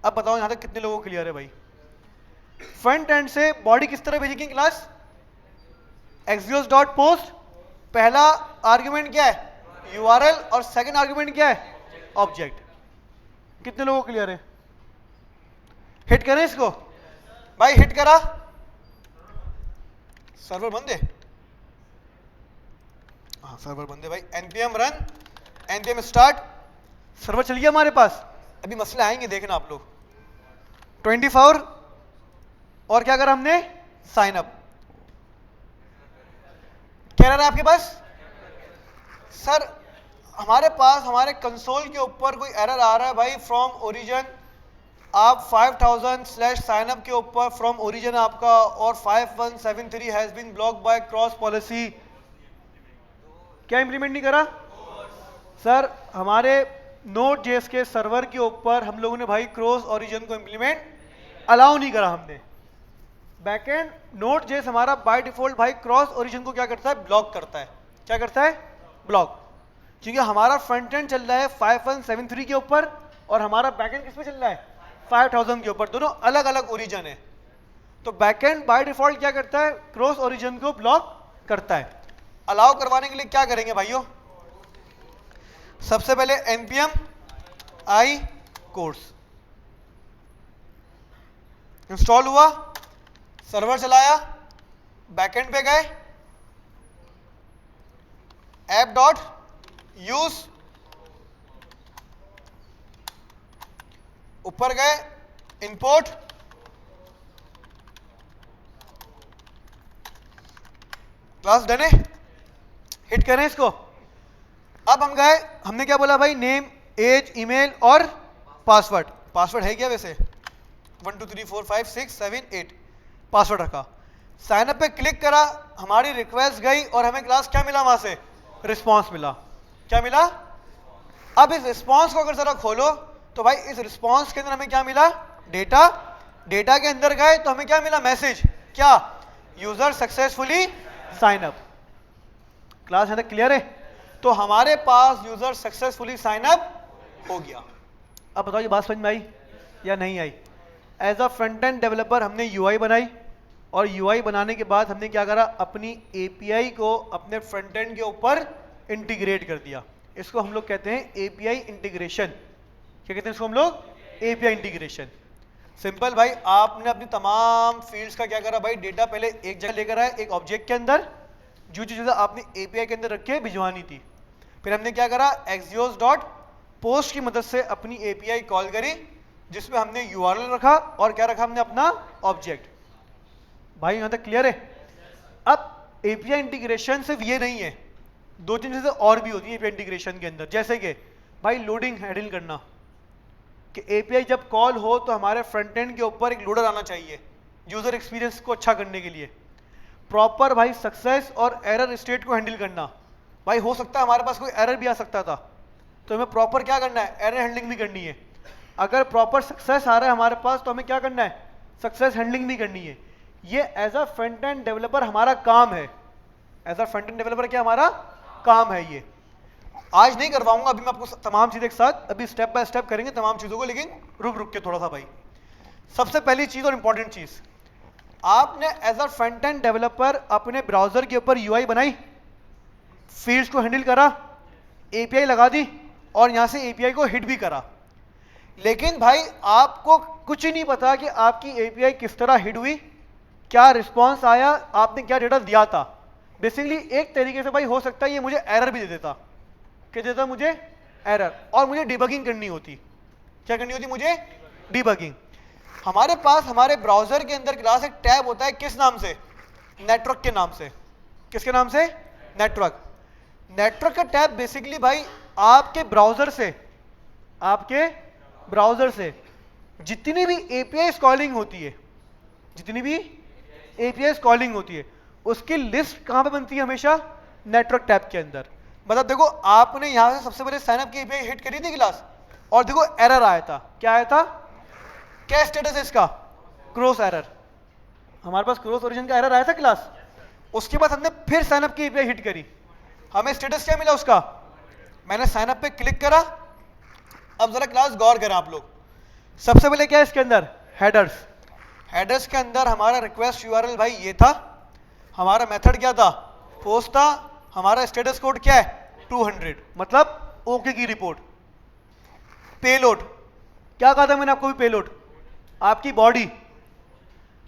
अब बताओ यहां तक कितने लोगों को क्लियर है भाई? फ्रंट एंड से बॉडी किस तरह भेजेगी क्लास? Axios dot post. पहला आर्गुमेंट क्या है? यूआरएल और सेकंड आर्गुमेंट क्या है? ऑब्जेक्ट। कितने लोगों को क्लियर है? हिट करें इसको? भाई हिट करा, सर्वर बंद है। हाँ सर्वर बंद है भाई। NPM run, NPM start, server चल गया हमारे पास। अभी मसले आएंगे देखना आप लोग। 24 और क्या करा हमने? Sign up. क्या रहा है आपके पास? सर हमारे पास हमारे कंसोल के ऊपर कोई एरर आ रहा है भाई, फ्रॉम ओरिजिन। आप 5000/signup के ऊपर फ्रॉम ओरिजिन आपका और 5173 has been blocked by CORS policy. क्या इंप्लीमेंट नहीं करा? सर हमारे नोड जेएस के सर्वर के ऊपर हम लोगों ने भाई क्रॉस ओरिजिन को इंप्लीमेंट अलाउ नहीं करा हमने। बैकएंड नोड जेएस हमारा बाय डिफॉल्ट भाई क्रॉस ओरिजिन को क्या करता है? ब्लॉक करता है। क्या करता है? ब्लॉक। क्योंकि हमारा फ्रंट एंड चल रहा है 5173 के ऊपर और हमारा बैकएंड किस पे चल रहा है? 5000 के ऊपर। दोनों अलग अलग ओरिजिन है। तो बैकएंड बाय डिफॉल्ट क्या करता है? क्रॉस ओरिजिन को ब्लॉक करता है। अलाउ करवाने के लिए क्या करेंगे भाइयों? सबसे पहले npm i कोर्स इंस्टॉल हुआ, सर्वर चलाया, बैकएंड पे गए, ऐप डॉट यूज, ऊपर गए इंपोर्ट, क्लास डन है, हिट करें इसको। अब हम गए, हमने क्या बोला भाई, नेम, एज, ईमेल और पासवर्ड। पासवर्ड है क्या वैसे, 1 2 3 4 5 6 7 8 पासवर्ड रखा। साइन अप पे क्लिक करा, हमारी रिक्वेस्ट गई और हमें क्लास क्या मिला, वहां से रिस्पॉन्स मिला। क्या मिला? अब इस रिस्पॉन्स को अगर जरा खोलो तो भाई इस रिस्पॉन्स के अंदर हमें क्या मिला, डेटा। डेटा के अंदर गए तो हमें क्या मिला, मैसेज। क्या? User successfully sign up. Class यहां तक क्लियर है? तो हमारे पास यूजर सक्सेसफुली साइन अप हो गया। अब बताओ ये बात समझ में आई या नहीं आई? As a front end developer हमने यूआई बनाई और यूआई बनाने के बाद हमने क्या करा, अपनी एपीआई को अपने फ्रंट एंड के ऊपर इंटीग्रेट कर दिया। इसको हम लोग कहते हैं एपीआई इंटीग्रेशन। क्या कहते हैं इसको हम लोग? API integration. सिंपल भाई, आपने अपनी तमाम फील्ड्स का क्या करा भाई, डेटा पहले एक जगह लेकर आए, एक ऑब्जेक्ट के अंदर, जो चीज़ें आपने एपीआई के अंदर रख के भिजवानी थी। फिर हमने क्या करा, एक्सियोस डॉट पोस्ट की मदद से अपनी एपीआई कॉल करी, जिसमें हमने यूआरएल रखा और क्या रखा हमने, अपना ऑब्जेक्ट। भाई यहां तक क्लियर है? अब एपीआई इंटीग्रेशन सिर्फ ये नहीं है, दो तीन चीजें और भी होती है एपीआई इंटीग्रेशन के अंदर। जैसे कि भाई लोडिंग हैंडल करना, कि एपीआई जब कॉल हो तो हमारे फ्रंट एंड के ऊपर एक लोडर आना चाहिए यूजर एक्सपीरियंस को अच्छा करने के लिए। प्रॉपर भाई सक्सेस और एरर स्टेट को हैंडल करना। भाई हो सकता है हमारे पास कोई एरर भी आ सकता था, तो हमें प्रॉपर क्या करना है, एरर हैंडलिंग भी करनी है। अगर प्रॉपर सक्सेस आ रहा है हमारे पास तो हमें क्या करना है, सक्सेस हैंडलिंग भी करनी है। ये as a front end developer हमारा काम है। As a front end developer क्या हमारा काम है। ये आज नहीं करवाऊंगा, अभी मैं आपको तमाम चीजें एक साथ अभी स्टेप बाय स्टेप करेंगे तमाम चीजों को, लेकिन रुक रुक के थोड़ा सा भाई। सबसे पहली चीज और इंपॉर्टेंट चीज, आपने as a front end developer अपने ब्राउजर के ऊपर यूआई बनाई, फील्ड्स को हैंडल करा, एपीआई लगा दी और यहां से एपीआई को हिट भी करा। लेकिन भाई आपको कुछ ही नहीं पता कि आपकी एपीआई किस तरह हिट हुई, क्या रिस्पॉन्स आया, आपने क्या डेटा दिया था। बेसिकली एक तरीके से भाई हो सकता है ये मुझे एरर भी दे देता, कि देता मुझे एरर, और मुझे डिबगिंग करनी होती। क्या करनी होती मुझे? डिबगिंग। हमारे पास हमारे ब्राउजर के अंदर क्लास एक टैब होता है, किस नाम से? नेटवर्क के नाम से। किसके नाम से? नेटवर्क। नेटवर्क का टैब बेसिकली भाई आपके ब्राउजर से जितनी भी एपीआई कॉलिंग होती है, जितनी भी एपीआई कॉलिंग होती है, उसकी लिस्ट कहां पे बनती है? हमेशा नेटवर्क टैब के अंदर। मतलब देखो, आपने यहां से सबसे पहले साइन अप की एपीआई हिट करी थी क्लास, और देखो एरर आया था। क्या आया था? क्या स्टेटस है इसका? Cross error. हमारे पास क्रॉस ओरिजिन का एरर आया था क्लास। उसके बाद हमने फिर साइन अप की एपीआई हिट करी, हमें स्टेटस क्या मिला उसका? मैंने साइन अप पे क्लिक करा। अब जरा क्लास गौर करें आप लोग। सबसे पहले क्या है इसके अंदर? हेडर्स। हेडर्स के अंदर हमारा रिक्वेस्ट यूआरएल भाई ये था, हमारा मेथड क्या था? पोस्ट था, हमारा स्टेटस कोड क्या है? 200, मतलब ओके की रिपोर्ट। पेलोड, क्या कहा था मैंने आपको भी? पेलोड आपकी बॉडी,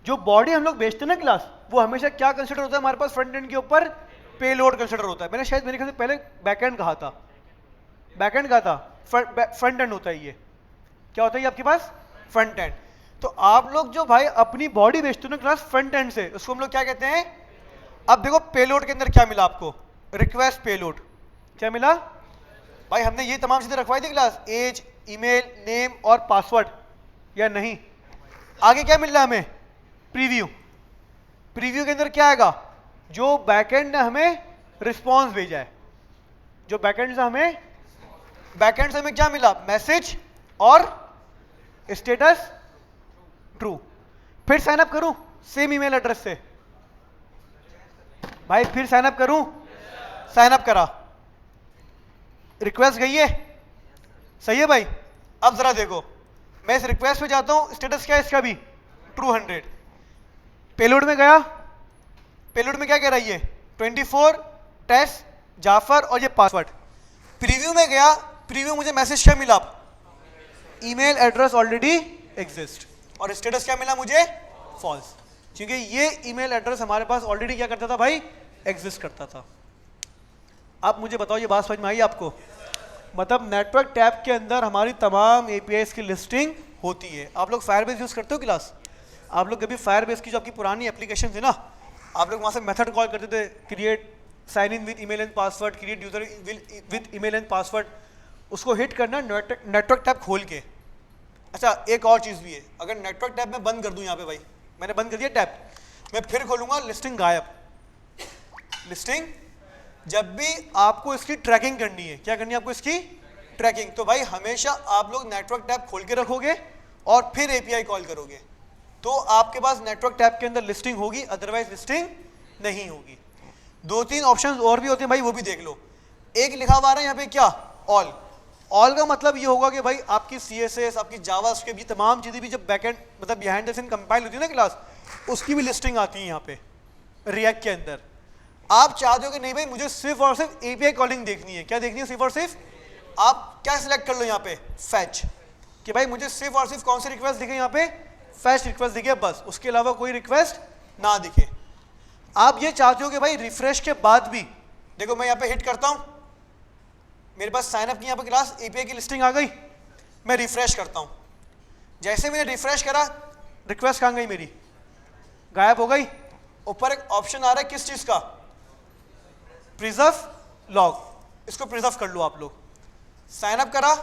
जो बॉडी हम लोग बेचते हैं ना क्लास, वो हमेशा क्या कंसिडर होता है हमारे पास फ्रंट एंड के ऊपर? पेलोड कंसिडर होता है। मैंने शायद मेरे ख्याल से पहले बैकएंड कहा था, बैकएंड कहा था, फ्रंट एंड होता है ये। क्या होता है ये आपके पास? Front end. तो आप लोग जो भाई अपनी बॉडी बेचते हो ना क्लास फ्रंट एंड से, उसको हम लोग क्या कहते हैं? अब देखो पेलोड के अंदर क्या मिला आपको? Request payload. क्या मिला भाई? हमने ये तमाम चीजें रखवाई थी क्लास, एज, ईमेल, नेम और पासवर्ड, या नहीं? आगे क्या मिल रहा है हमें? प्रीव्यू। प्रीव्यू के अंदर क्या आएगा? जो बैकएंड ने हमें रिस्पॉन्स भेजा है, जो बैकएंड से हमें क्या मिला? मैसेज और स्टेटस ट्रू। फिर साइन अप करूं सेम ईमेल एड्रेस से? भाई फिर साइन अप करूं? साइन अप करा, रिक्वेस्ट गई है, सही है भाई। अब जरा देखो, मैं इस रिक्वेस्ट पे जाता हूं, स्टेटस क्या है इसका भी? 200। पेलोड में गया, पेलोड में क्या कह रहा है ये? 24 टेस्ट जाफर और ये पासवर्ड। प्रीव्यू में गया, प्रीव्यू मुझे मैसेज क्या मिला? ईमेल एड्रेस ऑलरेडी एग्जिस्ट, और स्टेटस क्या मिला मुझे? फॉल्स, क्योंकि ये ईमेल एड्रेस हमारे पास ऑलरेडी क्या करता था भाई? एग्जिस्ट करता था। आप मुझे बताओ ये बात समझ में आई आपको? मतलब नेटवर्क टैब के अंदर हमारी तमाम एपीआईज की लिस्टिंग होती है। आप लोग फायरबेस यूज़ करते हो क्लास? आप लोग कभी फायरबेस की जो आपकी पुरानी एप्लीकेशन थी ना, आप लोग वहाँ से मेथड कॉल करते थे, create sign in with email and password, create user with email and password, उसको हिट करना नेटवर्क टैब खोल के। अच्छा एक और चीज़ भी है, अगर नेटवर्क टैब मैं बंद कर दूँ यहाँ पे, भाई मैंने बंद कर दिया टैब, मैं फिर खोलूँगा, लिस्टिंग गायब। लिस्टिंग जब भी आपको इसकी ट्रैकिंग करनी है, क्या करनी है आपको? इसकी ट्रैकिंग। तो भाई हमेशा आप लोग नेटवर्क टैब खोल के रखोगे और फिर एपीआई कॉल करोगे, तो आपके पास नेटवर्क टैब के अंदर लिस्टिंग होगी, अदरवाइज लिस्टिंग नहीं होगी। 2-3 ऑप्शंस और भी होते हैं भाई, वो भी देख लो। एक लिखा हुआ है यहाँ पे क्या? ऑल। ऑल का मतलब ये होगा कि भाई आपकी CSS, आपकी जावास्क्रिप्ट, ये तमाम चीज़ें भी जब बैकएंड मतलब बिहाइंड द सीन कंपाइल होती है ना क्लास, उसकी भी लिस्टिंग आती है यहाँ पे रिएक्ट के अंदर। आप चाहते हो कि नहीं भाई मुझे सिर्फ और सिर्फ एपीआई कॉलिंग देखनी है, क्या देखनी है? सिर्फ और सिर्फ आप क्या सिलेक्ट कर लो यहाँ पे? फैच, कि भाई मुझे सिर्फ और सिर्फ कौन सी रिक्वेस्ट दिखे यहाँ पे? फैच रिक्वेस्ट दिखे, बस, उसके अलावा कोई रिक्वेस्ट ना दिखे। आप ये चाहते हो कि भाई रिफ्रेश के बाद भी, देखो मैं यहाँ पे हिट करता हूँ, मेरे पास साइन अप की यहाँ पे क्लास एपीआई की लिस्टिंग आ गई, मैं रिफ्रेश करता हूँ, जैसे मैंने रिफ्रेश करा रिक्वेस्ट कहाँ गई मेरी? गायब हो गई। ऊपर एक ऑप्शन आ रहा है किस चीज़ का? प्रिजर्व लॉग, इसको प्रिजर्व कर लो आप लोग। साइन अप करा,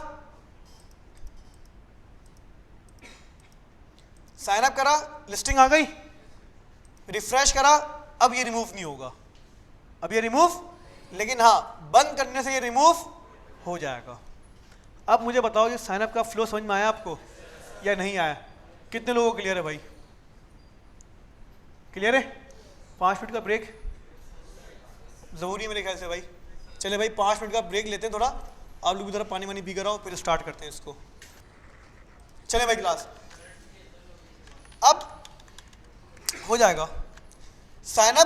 साइन अप करा, लिस्टिंग आ गई, रिफ्रेश करा, अब ये रिमूव नहीं होगा, अब ये रिमूव, लेकिन हाँ बंद करने से ये रिमूव हो जाएगा। अब मुझे बताओ ये साइन अप का फ्लो समझ में आया आपको या नहीं आया? कितने लोगों को क्लियर है भाई? क्लियर है? 5 मिनट का ब्रेक जरूरी है मेरे ख्याल से भाई। चले भाई 5 मिनट का ब्रेक लेते हैं थोड़ा, आप लोग भी थोड़ा पानी वानी पी कर आओ, फिर स्टार्ट करते हैं इसको। चले भाई क्लास अब हो जाएगा। साइन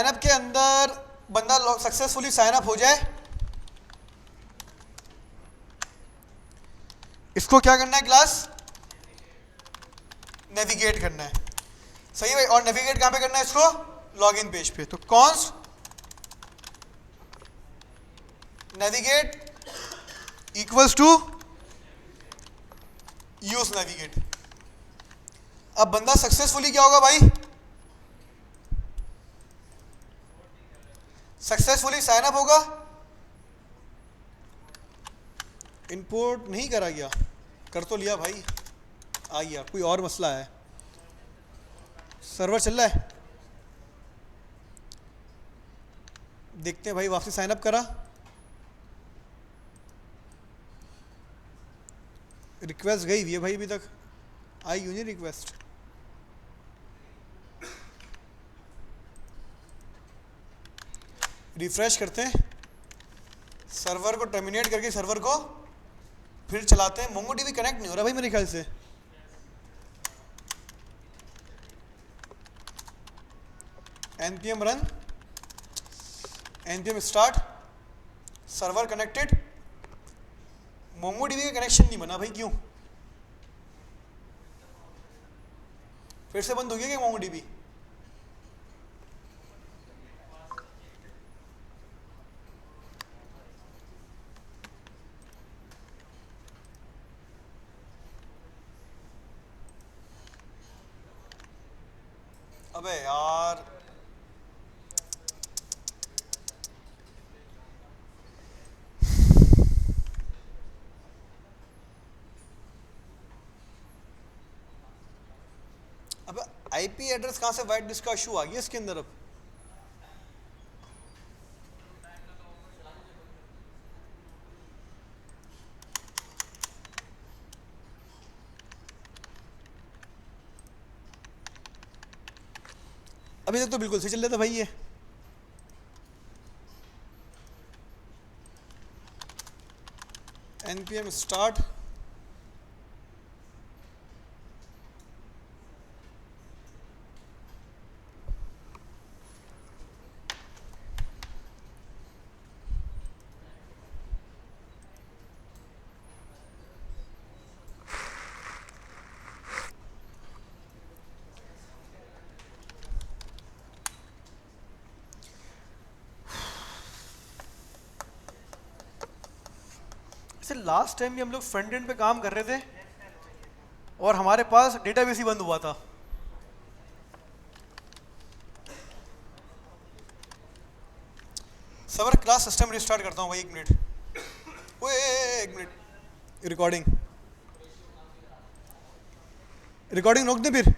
अप के अंदर बंदा सक्सेसफुली साइन अप हो जाए, इसको क्या करना है क्लास? नेविगेट करना है, सही है भाई। और नेविगेट कहां पे करना है इसको? लॉगिन पेज पे। तो const navigate equals to use navigate. अब बंदा सक्सेसफुली क्या होगा भाई? सक्सेसफुली साइन अप होगा। इंपोर्ट नहीं करा गया, कर तो लिया भाई, आ गया, कोई और मसला है, सर्वर चल रहा है, देखते हैं भाई। वापसी साइन अप करा, रिक्वेस्ट गई हुई है भाई, अभी तक आई क्यों नहीं रिक्वेस्ट? रिफ्रेश करते हैं, सर्वर को टर्मिनेट करके सर्वर को फिर चलाते हैं। मोंगोडीबी कनेक्ट नहीं हो रहा भाई मेरे ख्याल से। npm run, npm start, server connected, MongoDB का कनेक्शन नहीं बना भाई, क्यों? फिर से बंद हो गया क्या मोंगोडीबी? अबे यार अब आईपी एड्रेस कहां से वाइट डिस्क का इशू आ गया इसके अंदर? अब अभी तक तो बिल्कुल सही चल रहा था भाई ये। npm स्टार्ट, जैसे लास्ट टाइम भी हम लोग फ्रंट एंड पे काम कर रहे थे और हमारे पास डेटाबेस ही बंद हुआ था। सर क्लास सिस्टम रिस्टार्ट करता हूँ भाई, 1 मिनट। ओए 1 मिनट, रिकॉर्डिंग रोक दे फिर।